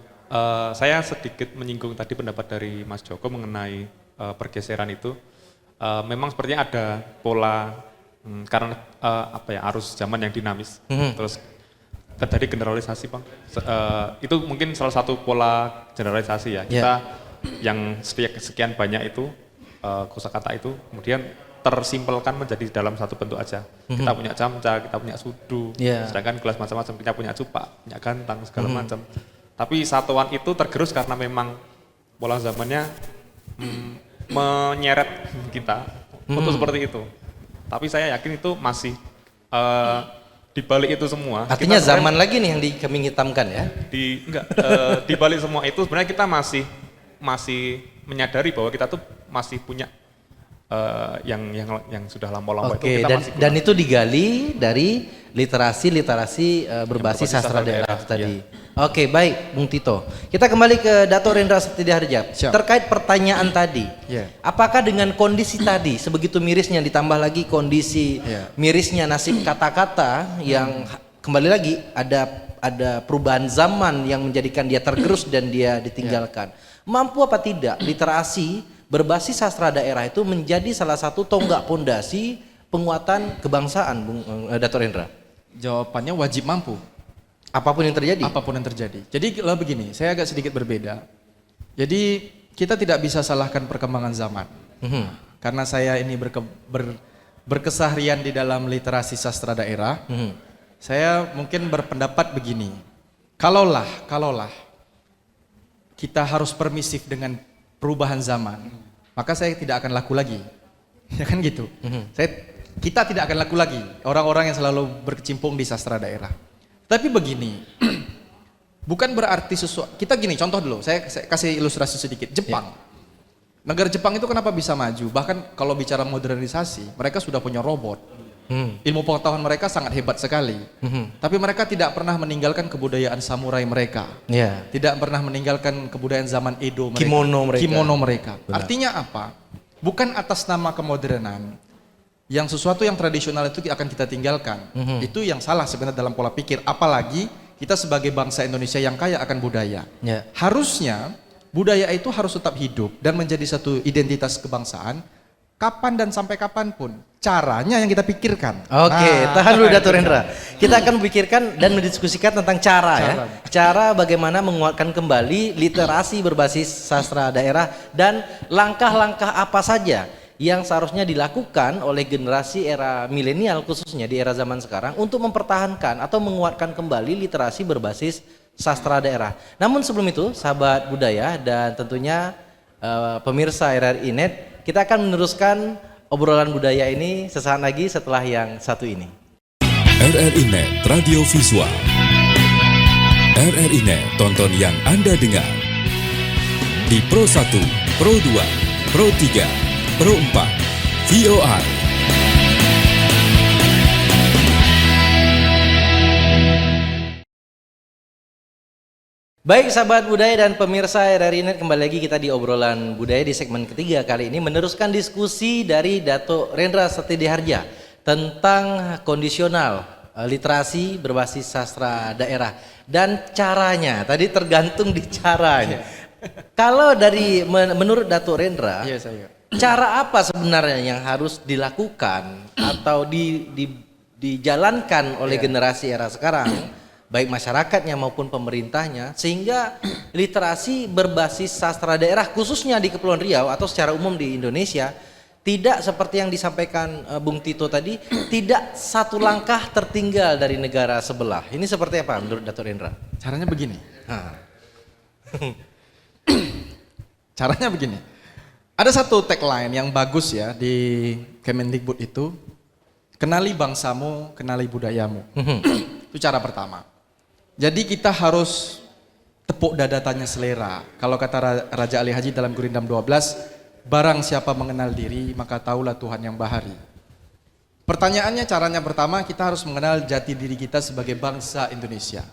Saya sedikit menyinggung tadi pendapat dari Mas Joko mengenai pergeseran itu. Memang sepertinya ada pola karena arus zaman yang dinamis. Terus terjadi generalisasi Bang. Itu mungkin salah satu pola generalisasi ya. Kita yang sekian banyak itu kosakata itu kemudian tersimpelkan menjadi dalam satu bentuk aja. Kita punya camca, kita punya sudu, sedangkan gelas macam-macam, kita punya cupak, punya gantang segala macam. Tapi satuan itu tergerus karena memang pola zamannya menyeret kita untuk seperti itu. Tapi saya yakin itu masih di balik itu semua. Artinya kita zaman lagi nih yang dikambing hitamkan ya. di balik semua itu sebenarnya kita masih menyadari bahwa kita tuh masih punya yang sudah lampau-lampau Oke, itu kita masih dan kurang. itu digali dari literasi berbasis sastra daerah tadi. Oke, baik, Bung Tito. Kita kembali ke Dato' Rendra Septidiharja. Siap. Terkait pertanyaan tadi, Ya. apakah dengan kondisi tadi, sebegitu mirisnya ditambah lagi kondisi Ya. mirisnya nasib kata-kata yang kembali lagi ada perubahan zaman yang menjadikan dia tergerus dan dia ditinggalkan. Mampu apa tidak literasi berbasis sastra daerah itu menjadi salah satu tonggak pondasi penguatan kebangsaan, Bung Dato' Rendra? Jawabannya wajib mampu. Apapun yang terjadi. Apapun yang terjadi. Jadi kalau begini, saya agak sedikit berbeda. Jadi kita tidak bisa salahkan perkembangan zaman. Karena saya ini berkeseharian di dalam literasi sastra daerah, saya mungkin berpendapat begini. Kalaulah kita harus permisif dengan perubahan zaman, maka saya tidak akan laku lagi. Ya kan gitu. Kita tidak akan laku lagi, orang-orang yang selalu berkecimpung di sastra daerah. Tapi begini, bukan berarti sesuatu, kita gini, contoh dulu, saya kasih ilustrasi sedikit. Jepang, negara Jepang itu kenapa bisa maju? Bahkan kalau bicara modernisasi, mereka sudah punya robot. Ilmu pengetahuan mereka sangat hebat sekali. Tapi mereka tidak pernah meninggalkan kebudayaan samurai mereka. Tidak pernah meninggalkan kebudayaan zaman Edo mereka. Kimono mereka. Benar. Artinya apa? Bukan atas nama kemodernan, yang sesuatu yang tradisional itu akan kita tinggalkan. Itu yang salah sebenarnya dalam pola pikir. Apalagi kita sebagai bangsa Indonesia yang kaya akan budaya. Harusnya budaya itu harus tetap hidup dan menjadi satu identitas kebangsaan kapan dan sampai kapanpun. Caranya yang kita pikirkan. Oke, Nah, tahan dulu Dato' itu Rendra. Kita akan memikirkan dan mendiskusikan tentang cara ya. Cara bagaimana menguatkan kembali literasi berbasis sastra daerah dan langkah-langkah apa saja yang seharusnya dilakukan oleh generasi era milenial khususnya di era zaman sekarang untuk mempertahankan atau menguatkan kembali literasi berbasis sastra daerah. Namun sebelum itu, sahabat budaya dan tentunya pemirsa RRI Net, kita akan meneruskan obrolan budaya ini sesaat lagi setelah yang satu ini. RRI Net Radio Visual. RRI Net, tonton yang Anda dengar. Di Pro 1, Pro 2, Pro 3, Pro 4, VOI. Baik sahabat budaya dan pemirsa RRI Net, kembali lagi kita di obrolan budaya di segmen ketiga kali ini meneruskan diskusi dari Dato' Rendra Setidiharja tentang kondisional literasi berbasis sastra daerah dan caranya. Tadi tergantung di caranya. Kalau dari menurut Dato' Rendra, Iya, saya. cara apa sebenarnya yang harus dilakukan atau dijalankan oleh generasi era sekarang, baik masyarakatnya maupun pemerintahnya, sehingga literasi berbasis sastra daerah khususnya di Kepulauan Riau atau secara umum di Indonesia tidak seperti yang disampaikan Bung Tito tadi, tidak satu langkah tertinggal dari negara sebelah. Ini seperti apa menurut Dato' Rendra? Caranya begini. Nah, Caranya begini. Ada satu tagline yang bagus ya di Kemendikbud itu, kenali bangsamu, kenali budayamu. Itu cara pertama. Jadi kita harus tepuk dada tanya selera. Kalau kata Raja Ali Haji dalam Gurindam 12, barang siapa mengenal diri, maka tahulah Tuhan yang bahari. Pertanyaannya, caranya pertama, kita harus mengenal jati diri kita sebagai bangsa Indonesia.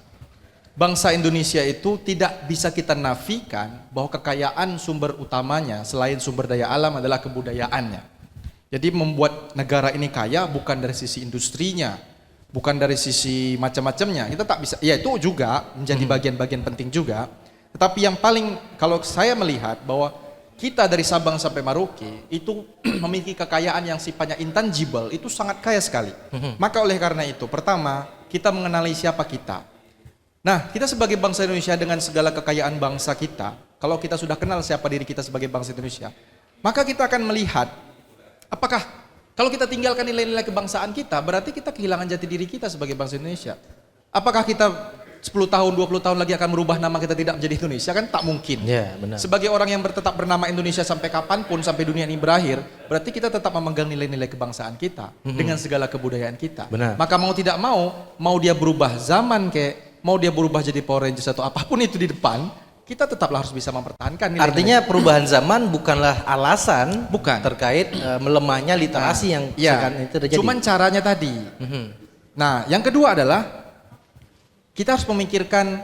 Bangsa Indonesia itu tidak bisa kita nafikan bahwa kekayaan sumber utamanya selain sumber daya alam adalah kebudayaannya. Jadi membuat negara ini kaya bukan dari sisi industrinya, bukan dari sisi macam-macamnya. Kita tak bisa, ya itu juga menjadi bagian-bagian penting juga. Tetapi yang paling, kalau saya melihat bahwa kita dari Sabang sampai Merauke itu memiliki kekayaan yang sifatnya intangible, itu sangat kaya sekali. Maka oleh karena itu, pertama, kita mengenali siapa kita. Nah, kita sebagai bangsa Indonesia dengan segala kekayaan bangsa kita, kalau kita sudah kenal siapa diri kita sebagai bangsa Indonesia, maka kita akan melihat apakah kalau kita tinggalkan nilai-nilai kebangsaan kita, berarti kita kehilangan jati diri kita sebagai bangsa Indonesia. Apakah kita 10 tahun, 20 tahun lagi akan merubah nama kita tidak menjadi Indonesia? Kan tak mungkin. ya benar. Sebagai orang yang tetap bernama Indonesia sampai kapanpun, sampai dunia ini berakhir, berarti kita tetap memegang nilai-nilai kebangsaan kita dengan segala kebudayaan kita. Benar. Maka mau tidak mau dia berubah zaman mau dia berubah jadi Power Rangers atau apapun itu di depan, kita tetaplah harus bisa mempertahankan nilai-nilai. Artinya perubahan zaman bukanlah alasan Bukan. terkait melemahnya literasi yang sekarang itu terjadi. Cuman caranya tadi. Nah, yang kedua adalah kita harus memikirkan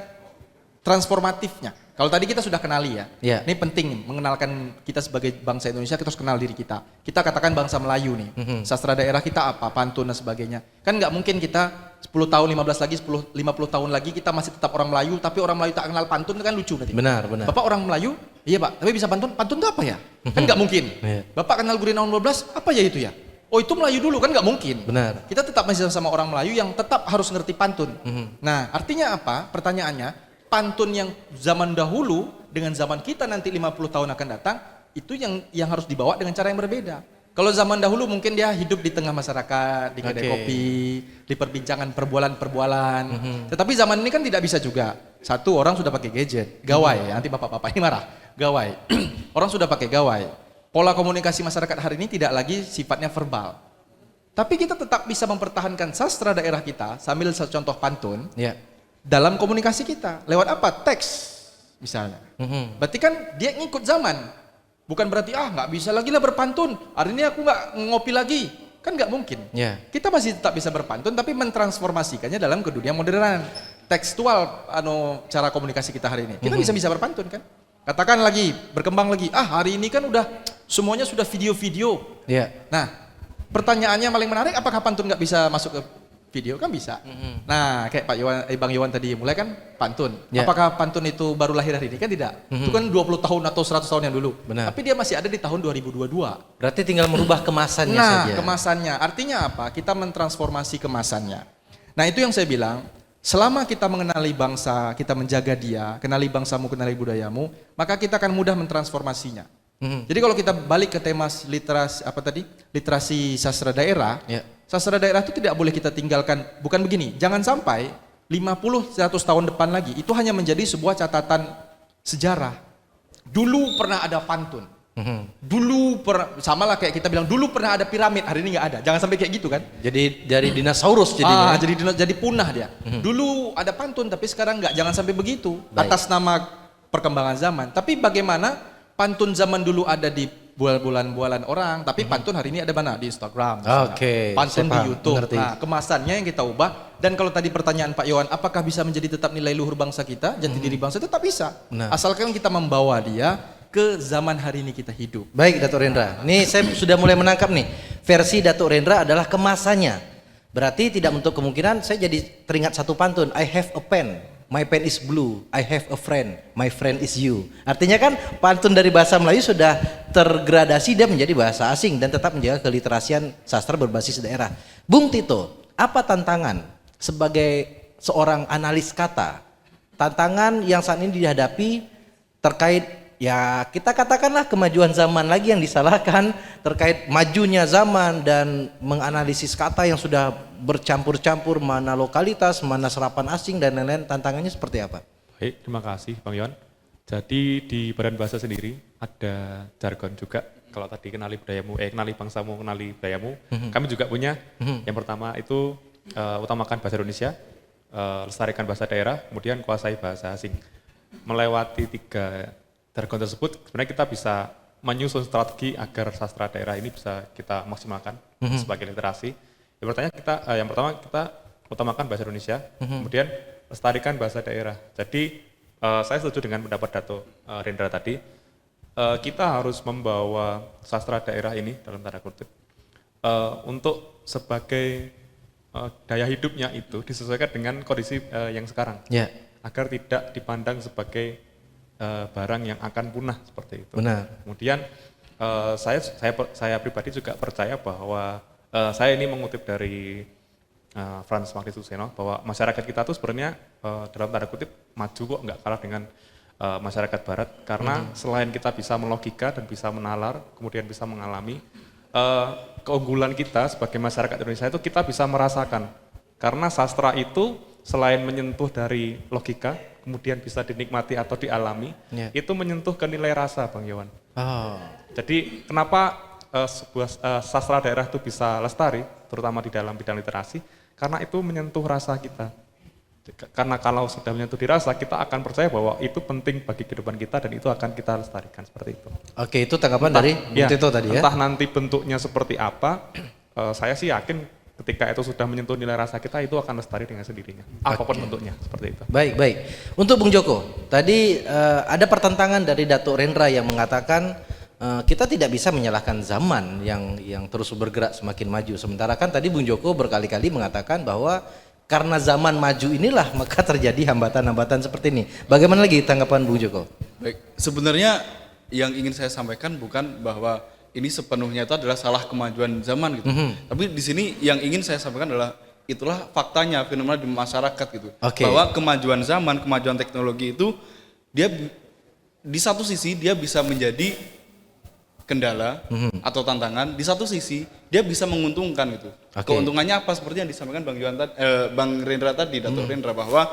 transformatifnya. Kalau tadi kita sudah kenali ya. Ya. Ini penting mengenalkan kita sebagai bangsa Indonesia, kita harus kenal diri kita. Kita katakan bangsa Melayu nih. Sastra daerah kita apa? Pantun dan sebagainya. Kan nggak mungkin kita 10 tahun, 15 lagi, 50 tahun lagi kita masih tetap orang Melayu, tapi orang Melayu tak kenal pantun, kan lucu nanti. Benar, benar. Bapak orang Melayu? Iya Pak, tapi bisa pantun? Pantun itu apa ya? Kan nggak mungkin. Iya. Bapak kenal Gurindam 12, apa ya itu ya? Oh itu Melayu dulu, kan nggak mungkin. Benar. Kita tetap masih sama orang Melayu yang tetap harus ngerti pantun. Nah, artinya apa? Pertanyaannya, pantun yang zaman dahulu dengan zaman kita nanti 50 tahun akan datang, itu yang harus dibawa dengan cara yang berbeda. Kalau zaman dahulu mungkin dia hidup di tengah masyarakat, di kedai kopi, di perbincangan perbualan. Tetapi zaman ini kan tidak bisa juga. Satu, orang sudah pakai gadget, gawai, nanti bapak-bapak ini marah, gawai. Orang sudah pakai gawai. Pola komunikasi masyarakat hari ini tidak lagi sifatnya verbal. Tapi kita tetap bisa mempertahankan sastra daerah kita sambil contoh pantun Ya. dalam komunikasi kita. Lewat apa? Teks misalnya. Berarti kan dia ngikut zaman. Bukan berarti nggak bisa lagi lah berpantun. Hari ini aku nggak ngopi lagi. Kan nggak mungkin. Ya. Kita masih tetap bisa berpantun tapi mentransformasikannya dalam ke dunia modern. Tekstual cara komunikasi kita hari ini. Kita bisa berpantun kan. Katakan lagi, berkembang lagi. Hari ini kan udah semuanya sudah video-video. Ya. Nah, pertanyaannya paling menarik, apakah pantun nggak bisa masuk ke video kan bisa. Nah, kayak Bang Iwan tadi mulai kan pantun. Ya. Apakah pantun itu baru lahir hari ini? Kan tidak. Itu kan 20 tahun atau 100 tahun yang dulu. Benar. Tapi dia masih ada di tahun 2022. Berarti tinggal merubah kemasannya Nah, saja. kemasannya. Artinya apa? Kita mentransformasi kemasannya. Nah, itu yang saya bilang, selama kita mengenali bangsa, kita menjaga dia, kenali bangsamu, kenali budayamu, maka kita akan mudah mentransformasinya. Jadi kalau kita balik ke tema literasi sastra daerah, Ya. sastra daerah itu tidak boleh kita tinggalkan. Bukan begini, jangan sampai 50-100 tahun depan lagi itu hanya menjadi sebuah catatan sejarah. Dulu pernah ada pantun. Dulu sama lah kayak kita bilang dulu pernah ada piramid, hari ini nggak ada. Jangan sampai kayak gitu kan. Jadi dari dinosaurus jadinya. Jadi punah dia. Dulu ada pantun tapi sekarang nggak. Jangan sampai begitu. Baik. Atas nama perkembangan zaman. Tapi bagaimana pantun zaman dulu ada di bualan-bualan orang, tapi pantun hari ini ada mana? Di Instagram. misalnya. Oke, Pantun saya di paham, YouTube. mengerti. Nah, kemasannya yang kita ubah. Dan kalau tadi pertanyaan Pak Yohan, apakah bisa menjadi tetap nilai luhur bangsa kita, jati diri bangsa, tetap bisa. Nah. Asalkan kita membawa dia ke zaman hari ini kita hidup. Baik Datuk Rendra, ini saya sudah mulai menangkap nih. Versi Datuk Rendra adalah kemasannya. Berarti tidak untuk kemungkinan saya jadi teringat satu pantun. I have a pen, my pen is blue. I have a friend, my friend is you. Artinya kan pantun dari bahasa Melayu sudah tergradasi dia menjadi bahasa asing dan tetap menjaga keliterasian sastra berbasis daerah. Bung Tito, apa tantangan sebagai seorang analis kata? Tantangan yang saat ini dihadapi terkait ya kita katakanlah kemajuan zaman lagi yang disalahkan terkait majunya zaman dan menganalisis kata yang sudah bercampur-campur mana lokalitas, mana serapan asing dan lain-lain, tantangannya seperti apa? Baik, terima kasih Bang Yon. Jadi di Badan Bahasa sendiri ada jargon juga. Kalau tadi kenali budayamu, kenali bangsamu, kenali budayamu. Kami juga punya. Yang pertama itu utamakan bahasa Indonesia, lestarikan bahasa daerah, kemudian kuasai bahasa asing. Melewati 3 jargon tersebut, sebenarnya kita bisa menyusun strategi agar sastra daerah ini bisa kita maksimalkan sebagai literasi. Yang pertama kita utamakan bahasa Indonesia, kemudian lestarikan bahasa daerah. Jadi saya setuju dengan pendapat Dato' Rendra tadi. Kita harus membawa sastra daerah ini dalam tanda kutip untuk sebagai daya hidupnya itu disesuaikan dengan kondisi yang sekarang, agar tidak dipandang sebagai barang yang akan punah seperti itu. Benar. Kemudian saya pribadi juga percaya bahwa saya ini mengutip dari Frans Magdalena bahwa masyarakat kita tuh sebenarnya dalam tanda kutip maju kok, nggak kalah dengan masyarakat Barat, karena selain kita bisa melogika dan bisa menalar, kemudian bisa mengalami, keunggulan kita sebagai masyarakat Indonesia itu kita bisa merasakan, karena sastra itu selain menyentuh dari logika, kemudian bisa dinikmati atau dialami, itu menyentuh ke nilai rasa, Bang Yohan. Jadi kenapa sebuah sastra daerah itu bisa lestari, terutama di dalam bidang literasi, karena itu menyentuh rasa kita. Karena kalau sudah menyentuh di rasa, kita akan percaya bahwa itu penting bagi kehidupan kita dan itu akan kita lestarikan seperti itu. Oke, itu tanggapan dari Bung Tito tadi ya. Entah nanti bentuknya seperti apa, saya sih yakin ketika itu sudah menyentuh nilai rasa kita, itu akan lestari dengan sendirinya, apapun bentuknya, seperti itu. Baik. Untuk Bung Joko, tadi ada pertentangan dari Datuk Rendra yang mengatakan kita tidak bisa menyalahkan zaman yang terus bergerak semakin maju. Sementara kan tadi Bung Joko berkali-kali mengatakan bahwa karena zaman maju inilah maka terjadi hambatan-hambatan seperti ini. Bagaimana lagi tanggapan Bung Joko? Baik, sebenarnya yang ingin saya sampaikan bukan bahwa ini sepenuhnya itu adalah salah kemajuan zaman gitu. Tapi di sini yang ingin saya sampaikan adalah itulah faktanya, fenomena di masyarakat gitu. Bahwa kemajuan zaman, kemajuan teknologi itu dia di satu sisi dia bisa menjadi kendala atau tantangan, di satu sisi dia bisa menguntungkan gitu. Keuntungannya apa? Seperti yang disampaikan Bang Rendra tadi, Datuk Rendra, bahwa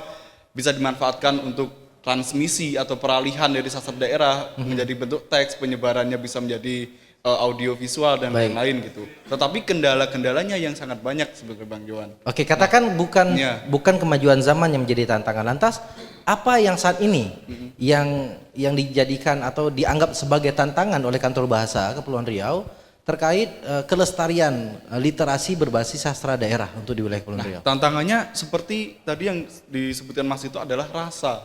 bisa dimanfaatkan untuk transmisi atau peralihan dari sastra daerah menjadi bentuk teks, penyebarannya bisa menjadi audio visual dan lain-lain gitu. Tetapi kendala-kendalanya yang sangat banyak sebenarnya Bang Johan. Oke, katakan bukan kemajuan zaman yang menjadi tantangan. Lantas apa yang saat ini yang dijadikan atau dianggap sebagai tantangan oleh Kantor Bahasa Kepulauan Riau terkait kelestarian literasi berbasis sastra daerah untuk di wilayah Kepulauan Riau? Tantangannya seperti tadi yang disebutkan Mas itu adalah rasa.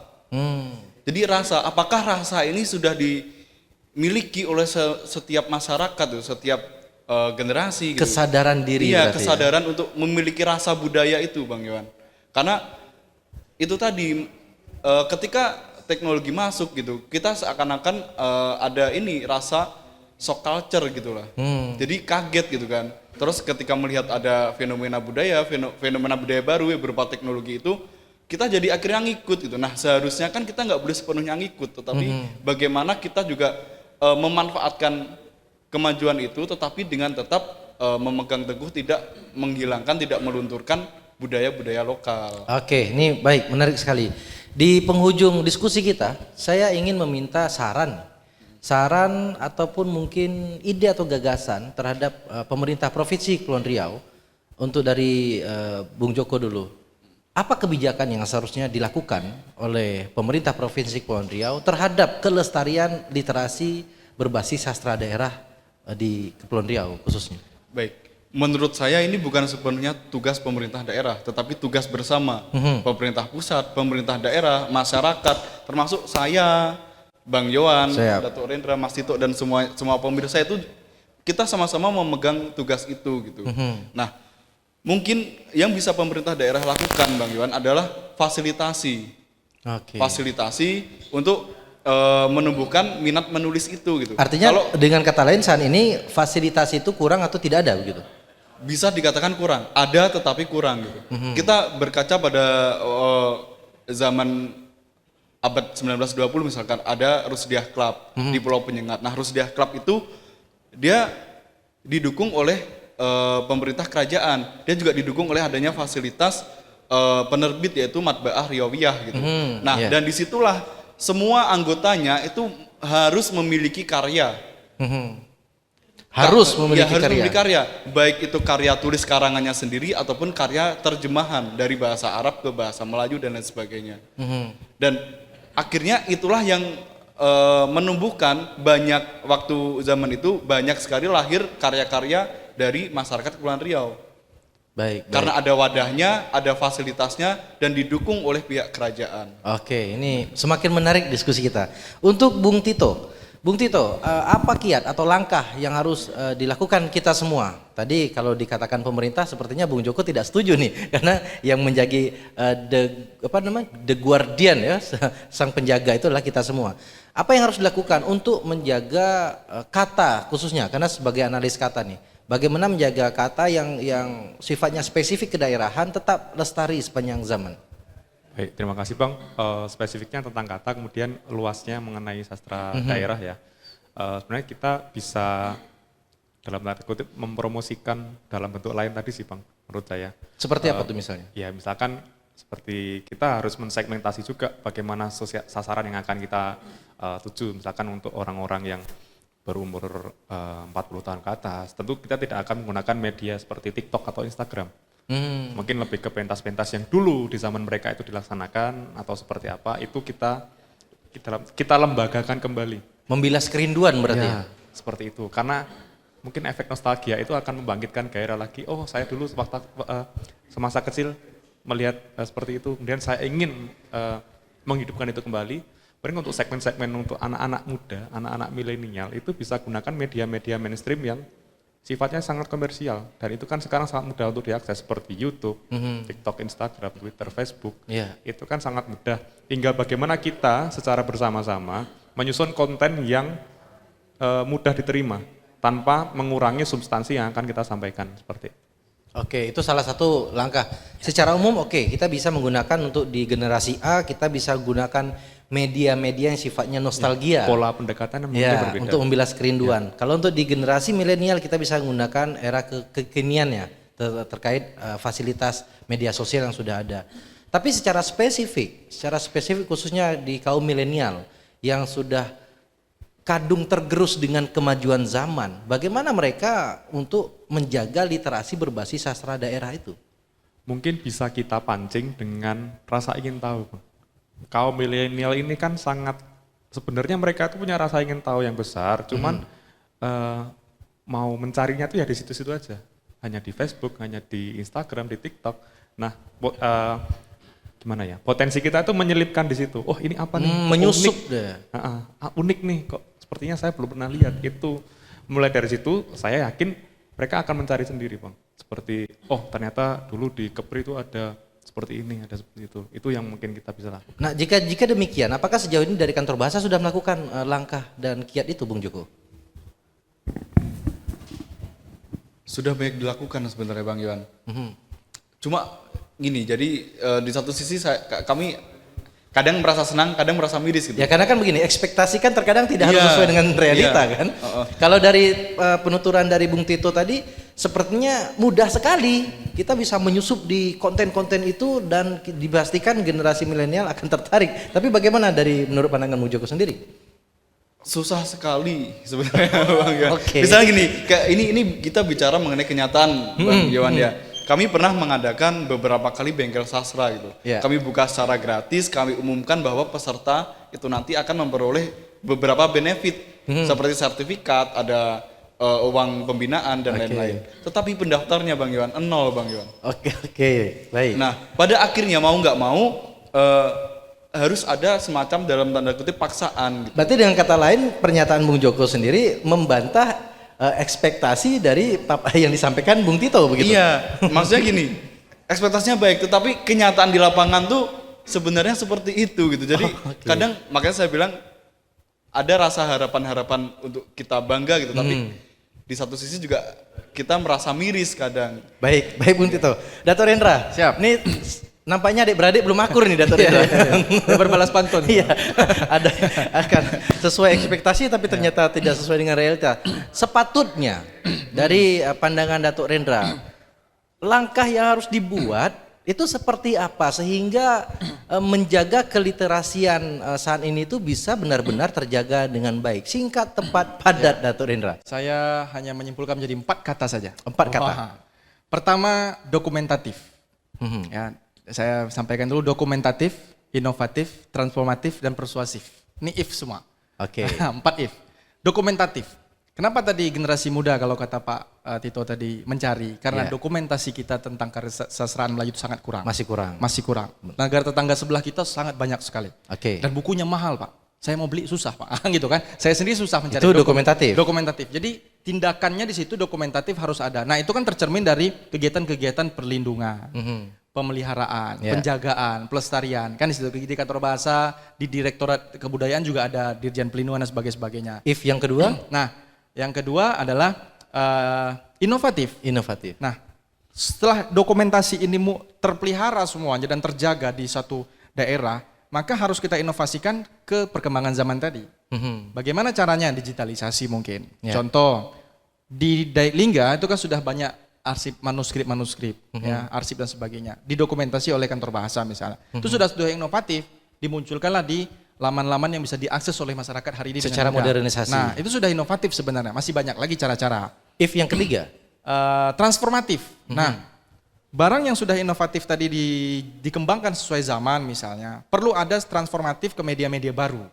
Jadi rasa, apakah rasa ini sudah dimiliki oleh setiap masyarakat, setiap generasi gitu. Kesadaran diri Iya, berarti ya? kesadaran untuk memiliki rasa budaya itu, Bang Yohan. Karena itu tadi ketika teknologi masuk gitu, kita seakan-akan ada ini rasa shock culture gitu lah. Jadi kaget gitu kan. Terus ketika melihat ada fenomena budaya baru ya berupa teknologi itu, kita jadi akhirnya ngikut gitu. Nah seharusnya kan kita nggak boleh sepenuhnya ngikut, tetapi bagaimana kita juga memanfaatkan kemajuan itu, tetapi dengan tetap memegang teguh, tidak menghilangkan, tidak melunturkan budaya-budaya lokal. Oke, ini baik, menarik sekali. Di penghujung diskusi kita, saya ingin meminta saran ataupun mungkin ide atau gagasan terhadap pemerintah Provinsi Kepulauan Riau. Untuk dari Bung Joko dulu, apa kebijakan yang seharusnya dilakukan oleh pemerintah Provinsi Kepulauan Riau terhadap kelestarian literasi berbasis sastra daerah di Kepulauan Riau khususnya? Baik, menurut saya ini bukan sepenuhnya tugas pemerintah daerah, tetapi tugas bersama pemerintah pusat, pemerintah daerah, masyarakat, termasuk saya, Bang Yohan, Datuk Rendra, Mas Tito, dan semua pemirsa itu kita sama-sama memegang tugas itu gitu. Nah, mungkin yang bisa pemerintah daerah lakukan, Bang Yohan, adalah fasilitasi. Fasilitasi untuk menumbuhkan minat menulis itu gitu. Artinya kalau dengan kata lain saat ini fasilitas itu kurang atau tidak ada begitu? Bisa dikatakan kurang, ada tetapi kurang gitu. Kita berkaca pada zaman abad 1920 misalkan, ada Rusdiah Club di Pulau Penyengat. Nah Rusdiah Club itu dia didukung oleh pemerintah kerajaan, dia juga didukung oleh adanya fasilitas penerbit yaitu Matbaah Riawiyah gitu. Dan disitulah semua anggotanya itu harus memiliki karya. Harus memiliki karya, baik itu karya tulis karangannya sendiri ataupun karya terjemahan dari bahasa Arab ke bahasa Melayu dan lain sebagainya. Dan akhirnya itulah yang menumbuhkan banyak, waktu zaman itu banyak sekali lahir karya-karya dari masyarakat Kepulauan Riau. Karena ada wadahnya, ada fasilitasnya, dan didukung oleh pihak kerajaan. Oke, ini semakin menarik diskusi kita. Untuk Bung Tito, apa kiat atau langkah yang harus dilakukan kita semua? Tadi kalau dikatakan pemerintah, sepertinya Bung Joko tidak setuju nih, karena yang menjadi the guardian ya, sang penjaga itu adalah kita semua. Apa yang harus dilakukan untuk menjaga kata khususnya? Karena sebagai analis kata nih, bagaimana menjaga kata yang sifatnya spesifik kedaerahan tetap lestari sepanjang zaman? Baik, terima kasih Bang. Spesifiknya tentang kata, kemudian luasnya mengenai sastra daerah ya. Sebenarnya kita bisa dalam tanda kutip mempromosikan dalam bentuk lain tadi sih Bang, menurut saya. Seperti apa tuh misalnya? Ya misalkan seperti kita harus mensegmentasi juga bagaimana sasaran yang akan kita tuju. Misalkan untuk orang-orang yang berumur 40 tahun ke atas, tentu kita tidak akan menggunakan media seperti TikTok atau Instagram. Mungkin lebih ke pentas-pentas yang dulu di zaman mereka itu dilaksanakan atau seperti apa, itu kita lembagakan kembali. Membilas kerinduan berarti ya? Seperti itu, karena mungkin efek nostalgia itu akan membangkitkan gairah lagi. Oh saya dulu semasa kecil melihat seperti itu, kemudian saya ingin menghidupkan itu kembali. Paling untuk segmen-segmen untuk anak-anak muda, anak-anak milenial itu bisa gunakan media-media mainstream yang sifatnya sangat komersial, dan itu kan sekarang sangat mudah untuk diakses seperti YouTube, TikTok, Instagram, Twitter, Facebook. Itu kan sangat mudah. Tinggal bagaimana kita secara bersama-sama menyusun konten yang mudah diterima tanpa mengurangi substansi yang akan kita sampaikan seperti itu. Oke, itu salah satu langkah. Secara umum kita bisa menggunakan untuk di generasi A, kita bisa gunakan media-media yang sifatnya nostalgia. Pola pendekatan berbeda. Untuk membilas kerinduan. Kalau untuk di generasi milenial kita bisa menggunakan era kekiniannya terkait fasilitas media sosial yang sudah ada. Tapi secara spesifik khususnya di kaum milenial yang sudah kadung tergerus dengan kemajuan zaman, bagaimana mereka untuk menjaga literasi berbasis sastra daerah itu? Mungkin bisa kita pancing dengan rasa ingin tahu. Kaum milenial ini kan sebenarnya mereka itu punya rasa ingin tahu yang besar, cuman mau mencarinya tuh ya di situ-situ aja. Hanya di Facebook, hanya di Instagram, di TikTok. Nah, gimana ya? Potensi kita itu menyelipkan di situ. Oh, ini apa nih? Menyusup unik. deh. Unik nih, kok sepertinya saya belum pernah lihat. Itu mulai dari situ saya yakin mereka akan mencari sendiri Bang. Seperti, oh ternyata dulu di Kepri itu ada seperti ini, ada seperti itu. Itu yang mungkin kita bisa lakukan. Nah, jika demikian, apakah sejauh ini dari kantor bahasa sudah melakukan langkah dan kiat itu, Bung Joko? Sudah banyak dilakukan sebenarnya Bang Iwan. Cuma gini, jadi di satu sisi kami kadang merasa senang, kadang merasa miris gitu. Ya karena kan begini, ekspektasi kan terkadang tidak harus Iya, sesuai dengan realita iya. kan. Kalau dari penuturan dari Bung Tito tadi, sepertinya mudah sekali kita bisa menyusup di konten-konten itu dan dipastikan generasi milenial akan tertarik. Tapi bagaimana dari menurut pandangan Bung Joko sendiri? Susah sekali sebenarnya Bang Iwan. Oke. Misalnya gini, ini kita bicara mengenai kenyataan Bang Iwan ya. Kami pernah mengadakan beberapa kali bengkel sastra gitu. Ya. Kami buka secara gratis, kami umumkan bahwa peserta itu nanti akan memperoleh beberapa benefit seperti sertifikat, ada uang pembinaan dan lain-lain. Tetapi pendaftarnya Bang Iwan, 0 Bang Iwan. Oke, baik. Nah, pada akhirnya mau nggak mau harus ada semacam dalam tanda kutip paksaan gitu. Berarti dengan kata lain pernyataan Bung Joko sendiri membantah ekspektasi dari yang disampaikan Bung Tito begitu? Iya, maksudnya gini, ekspektasinya baik, tetapi kenyataan di lapangan tuh sebenarnya seperti itu gitu. Jadi kadang makanya saya bilang ada rasa harapan-harapan untuk kita bangga gitu, tapi di satu sisi juga kita merasa miris kadang. Baik Bung Tito. Dato' Rendra, Siap. Ini nampaknya adik-beradik belum akur nih Dato' Rendra. Berbalas pantun. Iya, ada akan sesuai ekspektasi tapi ternyata tidak sesuai dengan realita. Sepatutnya dari pandangan Dato' Rendra, langkah yang harus dibuat itu seperti apa sehingga menjaga keliterasian saat ini itu bisa benar-benar terjaga dengan baik. Singkat, tepat, padat Dato' Rendra. Saya hanya menyimpulkan menjadi 4 kata saja. 4 kata. Wah. Pertama, dokumentatif. Ya, saya sampaikan dulu dokumentatif, inovatif, transformatif, dan persuasif. Ini if semua. Oke. 4 if. Dokumentatif. Kenapa tadi generasi muda kalau kata Pak Tito tadi mencari? Karena Iya. dokumentasi kita tentang kesastraan Melayu itu sangat kurang. Masih kurang. Masih kurang. Negara tetangga sebelah kita sangat banyak sekali. Oke. Dan bukunya mahal Pak. Saya mau beli susah Pak. Gitu kan. Saya sendiri susah mencari. Itu dokumentatif? Dokumentatif. Jadi tindakannya di situ dokumentatif harus ada. Nah itu kan tercermin dari kegiatan-kegiatan perlindungan. Pemeliharaan, Ya. penjagaan, pelestarian, kan di situ di kantor bahasa, di Direktorat Kebudayaan juga ada Dirjen Pelindungan dan sebagainya. If yang kedua, Nah, yang kedua adalah inovatif. inovatif. Nah, setelah dokumentasi ini terpelihara semuanya dan terjaga di satu daerah, maka harus kita inovasikan ke perkembangan zaman tadi. Bagaimana caranya? Digitalisasi mungkin. Ya. Contoh, di Lingga itu kan sudah banyak arsip manuskrip, ya, arsip dan sebagainya, didokumentasi oleh kantor bahasa misalnya. Itu sudah inovatif, dimunculkanlah di laman-laman yang bisa diakses oleh masyarakat hari ini Secara dengan mudah. modernisasi. Nah, itu sudah inovatif sebenarnya, masih banyak lagi cara-cara. If yang ketiga, Transformatif. Nah, barang yang sudah inovatif tadi dikembangkan sesuai zaman misalnya, perlu ada transformatif ke media-media baru.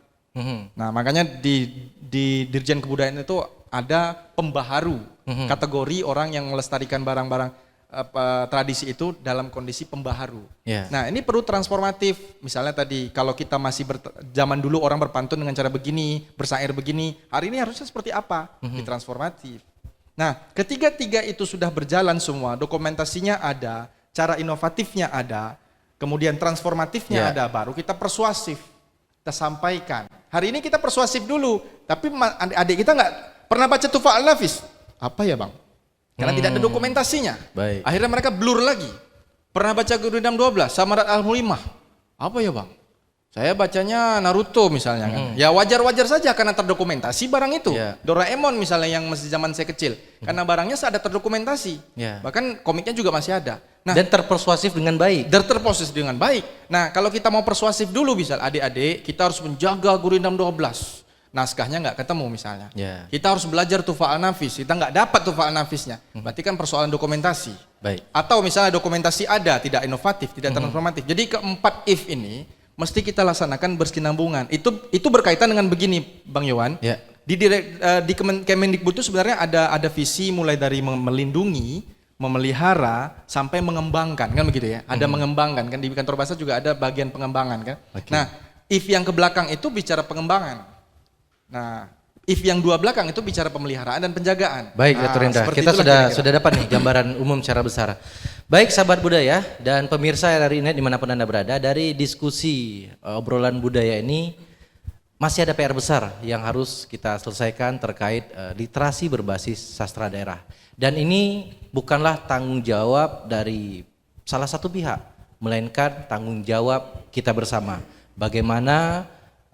Nah, makanya di Dirjen Kebudayaan itu ada pembaharu, kategori orang yang melestarikan barang-barang tradisi itu dalam kondisi pembaharu. Ya. Nah, ini perlu transformatif. Misalnya tadi kalau kita masih zaman dulu orang berpantun dengan cara begini, bersair begini, hari ini harusnya seperti apa? Ditransformatif. Nah, ketiga-tiga itu sudah berjalan semua, dokumentasinya ada, cara inovatifnya ada, kemudian transformatifnya ada, baru kita persuasif. Kita sampaikan. Hari ini kita persuasif dulu, tapi adik kita nggak pernah baca Tufa Al-Nafis. Apa ya Bang? Karena tidak ada dokumentasinya. Baik. Akhirnya mereka blur lagi. Pernah baca Gurindam 12, Samarat Al-Mulimah. Apa ya Bang? Saya bacanya Naruto misalnya kan. Ya wajar-wajar saja karena terdokumentasi barang itu. Ya. Doraemon misalnya yang masih zaman saya kecil. Karena barangnya ada terdokumentasi. Ya. Bahkan komiknya juga masih ada. Nah, dan terpersuasif dengan baik. dan terproses dengan baik. Nah, kalau kita mau persuasif dulu misal adik-adik, kita harus menjaga Gurindam 12. Naskahnya nggak ketemu misalnya. Ya. Kita harus belajar Tufa Al-Nafis, kita nggak dapat Tufa Al-Nafisnya. Berarti kan persoalan dokumentasi. Baik. Atau misalnya dokumentasi ada, tidak inovatif, tidak transformatif. Jadi keempat if ini mesti kita laksanakan berkesinambungan. Itu berkaitan dengan begini, Bang Yowan. Ya. Di Kemendikbud itu sebenarnya ada visi mulai dari melindungi, memelihara sampai mengembangkan kan begitu ya. Ada mengembangkan kan di kantor bahasa juga ada bagian pengembangan kan. Oke. Nah, if yang ke belakang itu bicara pengembangan. Nah, If yang dua belakang itu bicara pemeliharaan dan penjagaan. Baik, Dr. Indra. Seperti Kita itulah sudah kira-kira. sudah dapat nih gambaran umum secara besar. Baik, sahabat budaya dan pemirsa RRI Net dimanapun Anda berada, dari diskusi obrolan budaya ini masih ada PR besar yang harus kita selesaikan terkait literasi berbasis sastra daerah. Dan ini bukanlah tanggung jawab dari salah satu pihak, melainkan tanggung jawab kita bersama. Bagaimana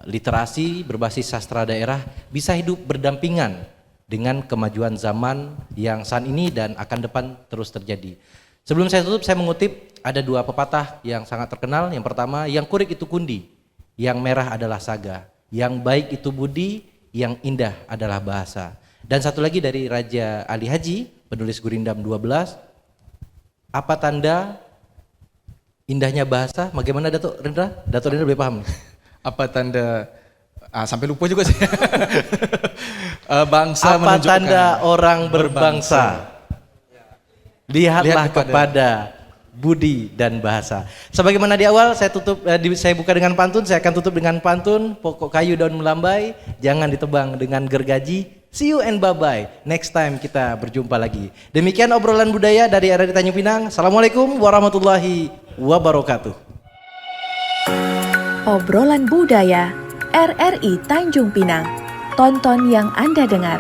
literasi berbasis sastra daerah bisa hidup berdampingan dengan kemajuan zaman yang saat ini dan akan depan terus terjadi. Sebelum saya tutup, saya mengutip ada dua pepatah yang sangat terkenal. Yang pertama, yang kurik itu kundi, yang merah adalah saga, yang baik itu budi, yang indah adalah bahasa. Dan satu lagi dari Raja Ali Haji, penulis Gurindam 12, apa tanda indahnya bahasa? Bagaimana Datuk Rendra? Datuk Rendra lebih paham nih. Apa tanda sampai lupa juga sih. Bangsa Apa menunjukkan tanda orang berbangsa? Lihatlah Lihat kepada budi dan bahasa. Sebagaimana di awal saya saya buka dengan pantun, saya akan tutup dengan pantun. Pokok kayu daun melambai, jangan ditebang dengan gergaji. See you and bye-bye. Next time kita berjumpa lagi. Demikian obrolan budaya dari RRI Tanjung Pinang. Assalamualaikum warahmatullahi wabarakatuh. Obrolan budaya RRI Tanjung Pinang. Tonton yang Anda dengar.